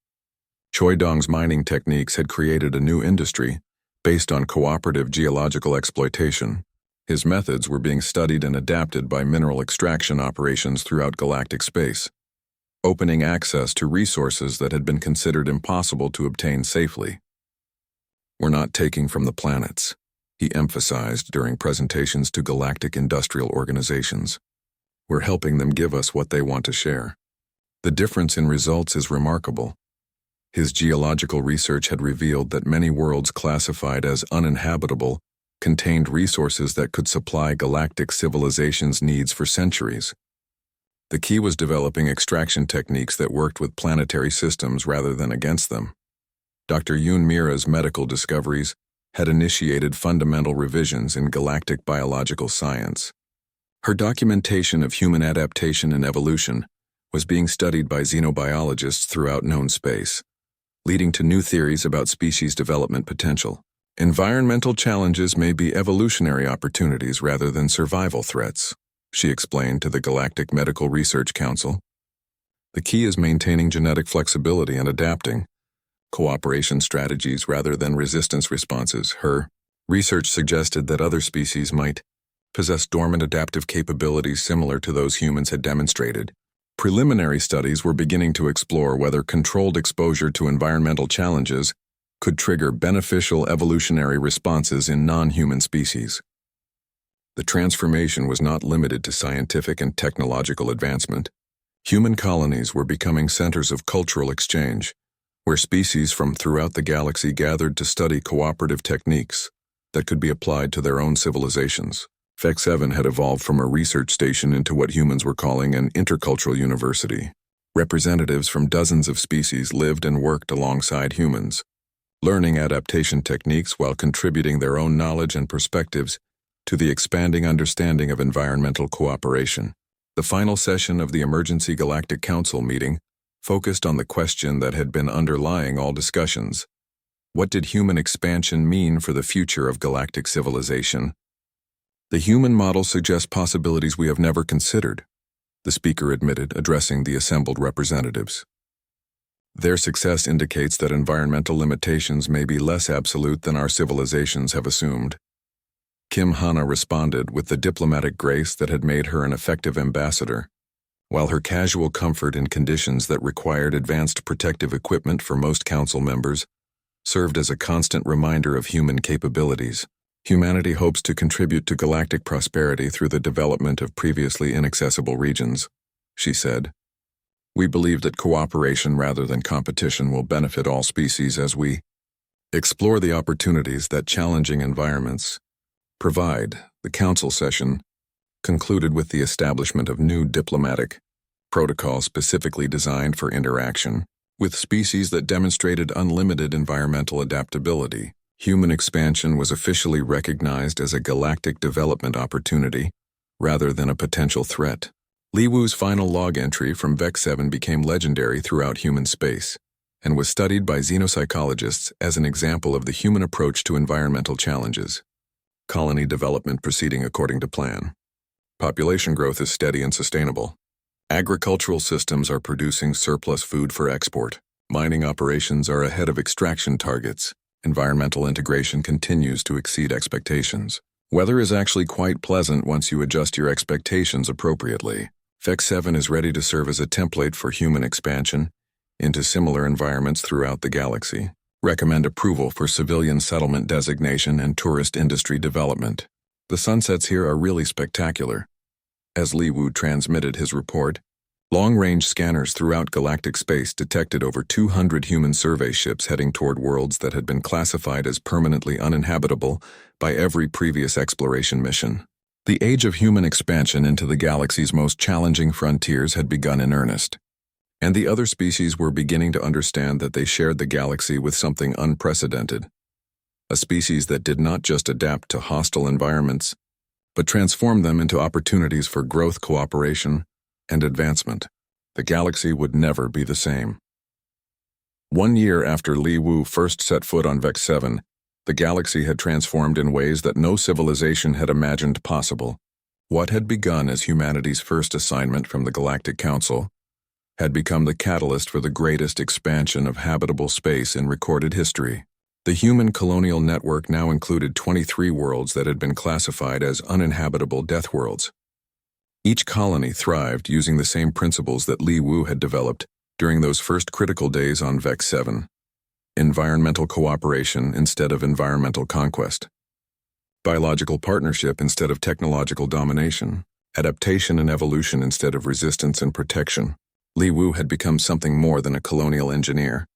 Speaker 1: Choi Dong's mining techniques had created a new industry based on cooperative geological exploitation. His methods were being studied and adapted by mineral extraction operations throughout galactic space, opening access to resources that had been considered impossible to obtain safely. "We're not taking from the planets," he emphasized during presentations to galactic industrial organizations. "We're helping them give us what they want to share." The difference in results is remarkable. His geological research had revealed that many worlds classified as uninhabitable contained resources that could supply galactic civilizations' needs for centuries. The key was developing extraction techniques that worked with planetary systems rather than against them. Dr. Yoon Mira's medical discoveries had initiated fundamental revisions in galactic biological science. Her documentation of human adaptation and evolution was being studied by xenobiologists throughout known space, leading to new theories about species development potential. "Environmental challenges may be evolutionary opportunities rather than survival threats," she explained to the Galactic Medical Research Council. "The key is maintaining genetic flexibility and adapting cooperation strategies rather than resistance responses." Her research suggested that other species might possess dormant adaptive capabilities similar to those humans had demonstrated. Preliminary studies were beginning to explore whether controlled exposure to environmental challenges could trigger beneficial evolutionary responses in non-human species. The transformation was not limited to scientific and technological advancement. Human colonies were becoming centers of cultural exchange, where species from throughout the galaxy gathered to study cooperative techniques that could be applied to their own civilizations. FEC-7 had evolved from a research station into what humans were calling an intercultural university. Representatives from dozens of species lived and worked alongside humans, learning adaptation techniques while contributing their own knowledge and perspectives to the expanding understanding of environmental cooperation. The final session of the Emergency Galactic Council meeting focused on the question that had been underlying all discussions. What did human expansion mean for the future of galactic civilization? "The human model suggests possibilities we have never considered," the speaker admitted, addressing the assembled representatives. "Their success indicates that environmental limitations may be less absolute than our civilizations have assumed." Kim Hana responded with the diplomatic grace that had made her an effective ambassador, while her casual comfort in conditions that required advanced protective equipment for most council members served as a constant reminder of human capabilities. "Humanity hopes to contribute to galactic prosperity through the development of previously inaccessible regions," she said. "We believe that cooperation rather than competition will benefit all species as we explore the opportunities that challenging environments provide." The council session concluded with the establishment of new diplomatic protocols specifically designed for interaction with species that demonstrated unlimited environmental adaptability. Human expansion was officially recognized as a galactic development opportunity rather than a potential threat. Li Wu's final log entry from VEC-7 became legendary throughout human space and was studied by xenopsychologists as an example of the human approach to environmental challenges. Colony development proceeding according to plan. Population growth is steady and sustainable. Agricultural systems are producing surplus food for export. Mining operations are ahead of extraction targets. Environmental integration continues to exceed expectations. Weather is actually quite pleasant once you adjust your expectations appropriately. FEC-7 is ready to serve as a template for human expansion into similar environments throughout the galaxy. Recommend approval for civilian settlement designation and tourist industry development. The sunsets here are really spectacular. As Li Wu transmitted his report, long-range scanners throughout galactic space detected over 200 human survey ships heading toward worlds that had been classified as permanently uninhabitable by every previous exploration mission. The age of human expansion into the galaxy's most challenging frontiers had begun in earnest. And the other species were beginning to understand that they shared the galaxy with something unprecedented. A species that did not just adapt to hostile environments, but transformed them into opportunities for growth, cooperation, and advancement. The galaxy would never be the same. 1 year after Li Wu first set foot on Vex 7, the galaxy had transformed in ways that no civilization had imagined possible. What had begun as humanity's first assignment from the Galactic Council had become the catalyst for the greatest expansion of habitable space in recorded history. The human colonial network now included 23 worlds that had been classified as uninhabitable death worlds. Each colony thrived using the same principles that Li Wu had developed during those first critical days on Vex 7. Environmental cooperation instead of environmental conquest. Biological partnership instead of technological domination. Adaptation and evolution instead of resistance and protection. Li Wu had become something more than a colonial engineer.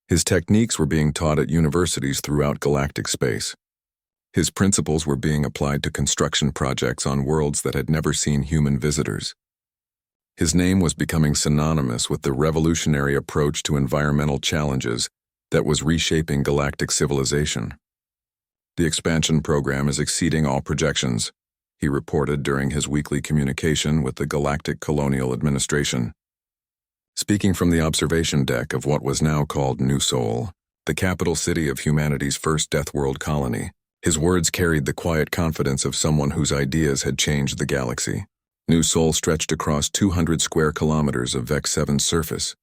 Speaker 1: His techniques were being taught at universities throughout galactic space. His principles were being applied to construction projects on worlds that had never seen human visitors. His name was becoming synonymous with the revolutionary approach to environmental challenges that was reshaping galactic civilization. The expansion program is exceeding all projections, he reported during his weekly communication with the Galactic Colonial Administration. Speaking from the observation deck of what was now called New Sol, the capital city of humanity's first Death World colony, his words carried the quiet confidence of someone whose ideas had changed the galaxy. New Sol stretched across 200 square kilometers of Vex 7's surface.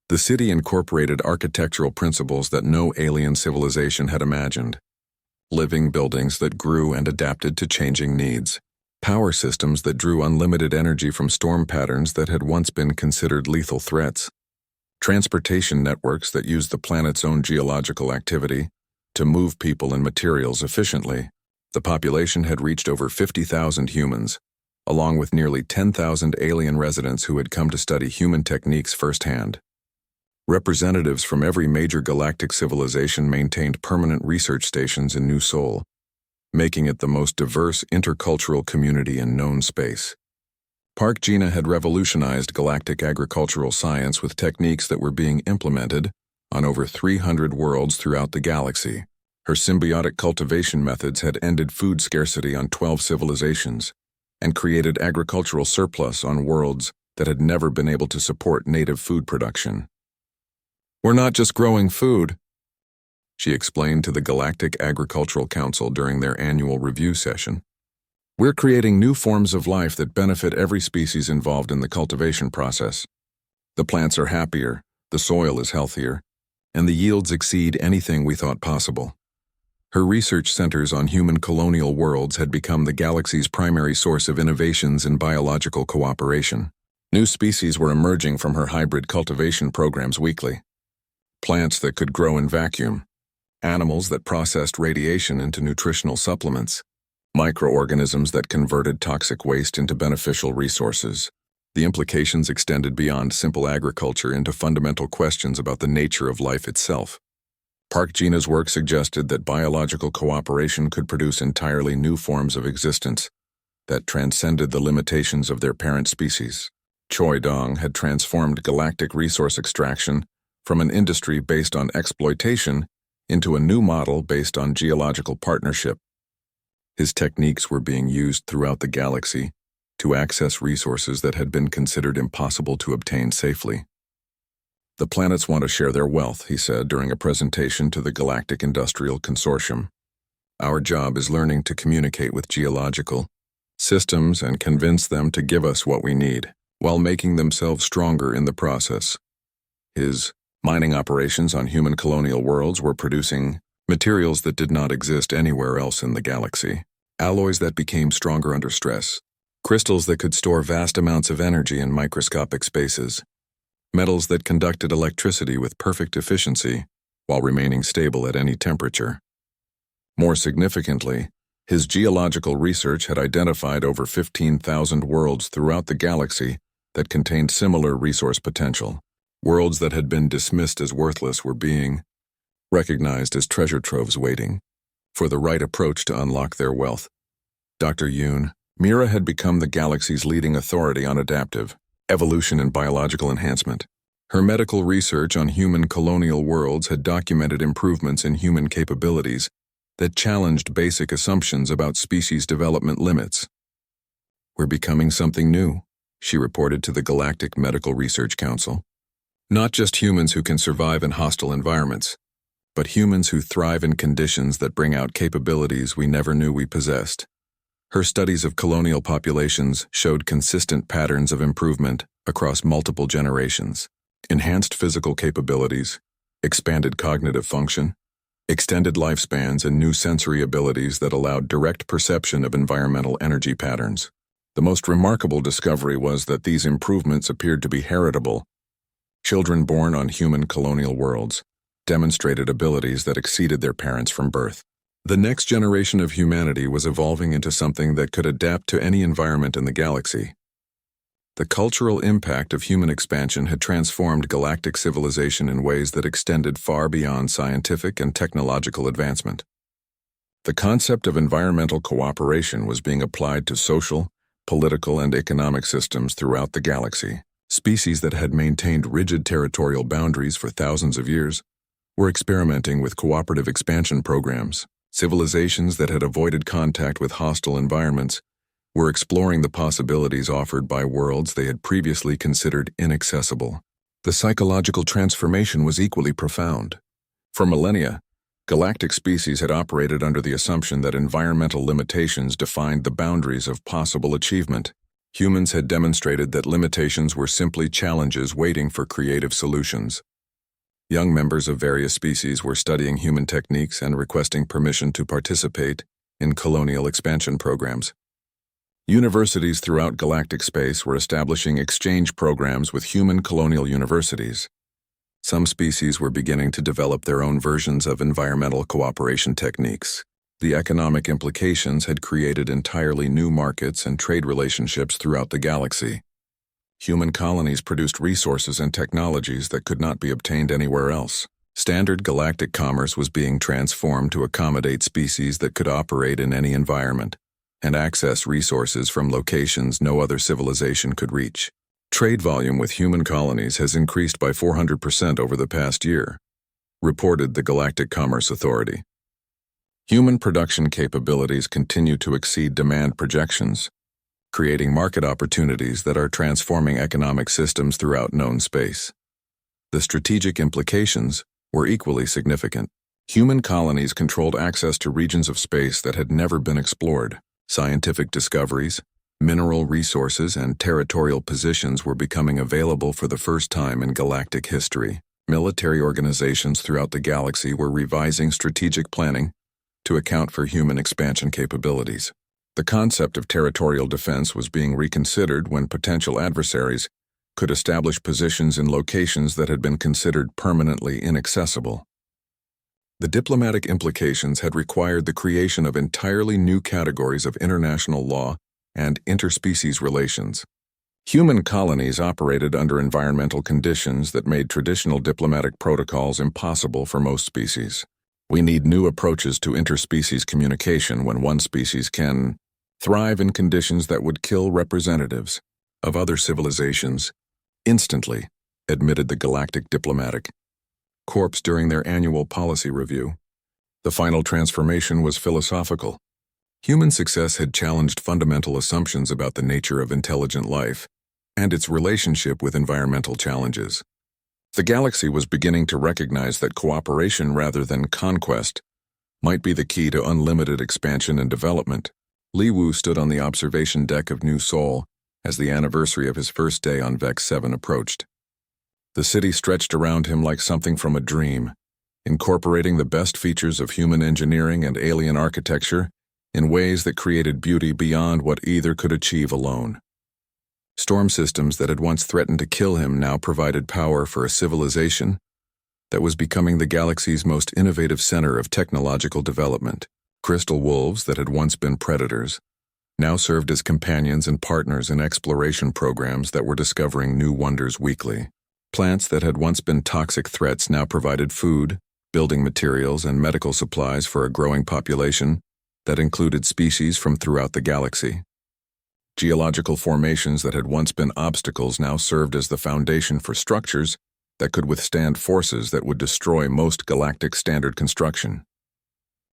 Speaker 1: The city incorporated architectural principles that no alien civilization had imagined. Living buildings that grew and adapted to changing needs. Power systems that drew unlimited energy from storm patterns that had once been considered lethal threats. Transportation networks that used the planet's own geological activity to move people and materials efficiently. The population had reached over 50,000 humans, along with nearly 10,000 alien residents who had come to study human techniques firsthand. Representatives from every major galactic civilization maintained permanent research stations in New Sol, making it the most diverse intercultural community in known space. Park Gina had revolutionized galactic agricultural science with techniques that were being implemented on over 300 worlds throughout the galaxy. Her symbiotic cultivation methods had ended food scarcity on 12 civilizations and created agricultural surplus on worlds that had never been able to support native food production. "We're not just growing food," she explained to the Galactic Agricultural Council during their annual review session. "We're creating new forms of life that benefit every species involved in the cultivation process. The plants are happier, the soil is healthier, and the yields exceed anything we thought possible." Her research centers on human colonial worlds had become the galaxy's primary source of innovations in biological cooperation. New species were emerging from her hybrid cultivation programs weekly. Plants that could grow in vacuum, animals that processed radiation into nutritional supplements, microorganisms that converted toxic waste into beneficial resources. The implications extended beyond simple agriculture into fundamental questions about the nature of life itself. Park Gina's work suggested that biological cooperation could produce entirely new forms of existence that transcended the limitations of their parent species. Choi Dong had transformed galactic resource extraction from an industry based on exploitation into a new model based on geological partnership. His techniques were being used throughout the galaxy to access resources that had been considered impossible to obtain safely. "The planets want to share their wealth," he said during a presentation to the Galactic Industrial Consortium. "Our job is learning to communicate with geological systems and convince them to give us what we need, while making themselves stronger in the process." His mining operations on human colonial worlds were producing materials that did not exist anywhere else in the galaxy. Alloys that became stronger under stress. Crystals that could store vast amounts of energy in microscopic spaces. Metals that conducted electricity with perfect efficiency while remaining stable at any temperature. More significantly, his geological research had identified over 15,000 worlds throughout the galaxy that contained similar resource potential. Worlds that had been dismissed as worthless were being recognized as treasure troves waiting for the right approach to unlock their wealth. Dr. Yoon, Mira had become the galaxy's leading authority on adaptive evolution and biological enhancement. Her medical research on human colonial worlds had documented improvements in human capabilities that challenged basic assumptions about species development limits. "We're becoming something new," she reported to the Galactic Medical Research Council. "Not just humans who can survive in hostile environments, but humans who thrive in conditions that bring out capabilities we never knew we possessed." Her studies of colonial populations showed consistent patterns of improvement across multiple generations. Enhanced physical capabilities, expanded cognitive function, extended lifespans, and new sensory abilities that allowed direct perception of environmental energy patterns. The most remarkable discovery was that these improvements appeared to be heritable. Children born on human colonial worlds demonstrated abilities that exceeded their parents from birth. The next generation of humanity was evolving into something that could adapt to any environment in the galaxy. The cultural impact of human expansion had transformed galactic civilization in ways that extended far beyond scientific and technological advancement. The concept of environmental cooperation was being applied to social, political, and economic systems throughout the galaxy. Species that had maintained rigid territorial boundaries for thousands of years were experimenting with cooperative expansion programs. Civilizations that had avoided contact with hostile environments were exploring the possibilities offered by worlds they had previously considered inaccessible. The psychological transformation was equally profound. For millennia, galactic species had operated under the assumption that environmental limitations defined the boundaries of possible achievement. Humans had demonstrated that limitations were simply challenges waiting for creative solutions. Young members of various species were studying human techniques and requesting permission to participate in colonial expansion programs. Universities throughout galactic space were establishing exchange programs with human colonial universities. Some species were beginning to develop their own versions of environmental cooperation techniques. The economic implications had created entirely new markets and trade relationships throughout the galaxy. Human colonies produced resources and technologies that could not be obtained anywhere else. Standard galactic commerce was being transformed to accommodate species that could operate in any environment and access resources from locations no other civilization could reach. Trade volume with human colonies has increased by 400% over the past year, reported the Galactic Commerce Authority. Human production capabilities continue to exceed demand projections, creating market opportunities that are transforming economic systems throughout known space. The strategic implications were equally significant. Human colonies controlled access to regions of space that had never been explored. Scientific discoveries, mineral resources, and territorial positions were becoming available for the first time in galactic history. Military organizations throughout the galaxy were revising strategic planning to account for human expansion capabilities. The concept of territorial defense was being reconsidered when potential adversaries could establish positions in locations that had been considered permanently inaccessible. The diplomatic implications had required the creation of entirely new categories of international law and interspecies relations. Human colonies operated under environmental conditions that made traditional diplomatic protocols impossible for most species. We need new approaches to interspecies communication when one species can thrive in conditions that would kill representatives of other civilizations instantly, admitted the Galactic Diplomatic Corps during their annual policy review. The final transformation was philosophical. Human success had challenged fundamental assumptions about the nature of intelligent life and its relationship with environmental challenges. The galaxy was beginning to recognize that cooperation rather than conquest might be the key to unlimited expansion and development. Li Wu stood on the observation deck of New Seoul as the anniversary of his first day on Vex 7 approached. The city stretched around him like something from a dream, incorporating the best features of human engineering and alien architecture in ways that created beauty beyond what either could achieve alone. Storm systems that had once threatened to kill him now provided power for a civilization that was becoming the galaxy's most innovative center of technological development. Crystal wolves that had once been predators now served as companions and partners in exploration programs that were discovering new wonders weekly. Plants that had once been toxic threats now provided food, building materials, and medical supplies for a growing population that included species from throughout the galaxy. Geological formations that had once been obstacles now served as the foundation for structures that could withstand forces that would destroy most galactic standard construction.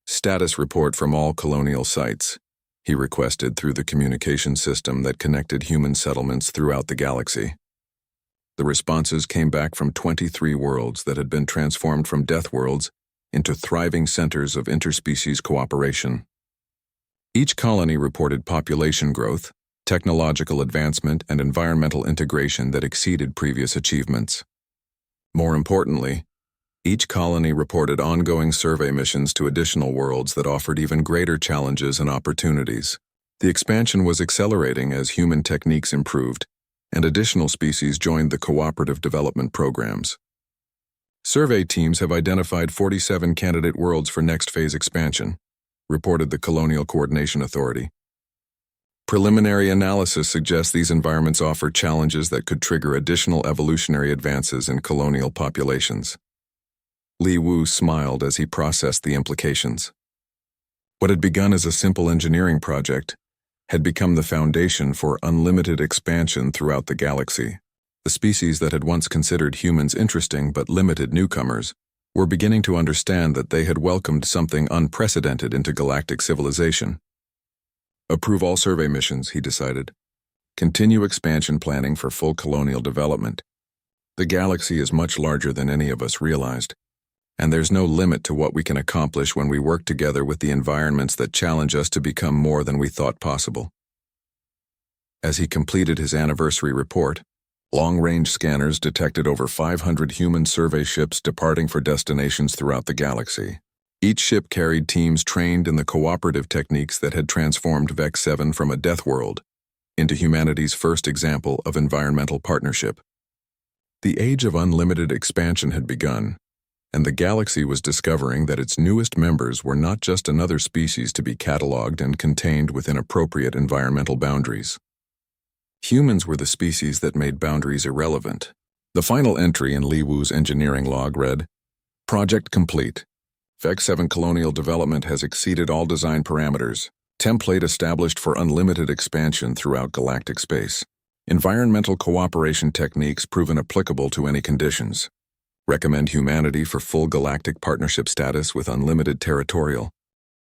Speaker 1: Status report from all colonial sites, he requested through the communication system that connected human settlements throughout the galaxy. The responses came back from 23 worlds that had been transformed from death worlds into thriving centers of interspecies cooperation. Each colony reported population growth, technological advancement, and environmental integration that exceeded previous achievements. More importantly, each colony reported ongoing survey missions to additional worlds that offered even greater challenges and opportunities. The expansion was accelerating as human techniques improved, and additional species joined the cooperative development programs. Survey teams have identified 47 candidate worlds for next phase expansion, reported the Colonial Coordination Authority. Preliminary analysis suggests these environments offer challenges that could trigger additional evolutionary advances in colonial populations. Li Wu smiled as he processed the implications. What had begun as a simple engineering project had become the foundation for unlimited expansion throughout the galaxy. The species that had once considered humans interesting but limited newcomers were beginning to understand that they had welcomed something unprecedented into galactic civilization. Approve all survey missions, he decided. Continue expansion planning for full colonial development. The galaxy is much larger than any of us realized, and there's no limit to what we can accomplish when we work together with the environments that challenge us to become more than we thought possible. As he completed his anniversary report, long-range scanners detected over 500 human survey ships departing for destinations throughout the galaxy. Each ship carried teams trained in the cooperative techniques that had transformed Vex 7 from a death world into humanity's first example of environmental partnership. The age of unlimited expansion had begun, and the galaxy was discovering that its newest members were not just another species to be cataloged and contained within appropriate environmental boundaries. Humans were the species that made boundaries irrelevant. The final entry in Li Wu's engineering log read, "Project complete. Vex 7 colonial development has exceeded all design parameters. Template established for unlimited expansion throughout galactic space. Environmental cooperation techniques proven applicable to any conditions. Recommend humanity for full galactic partnership status with unlimited territorial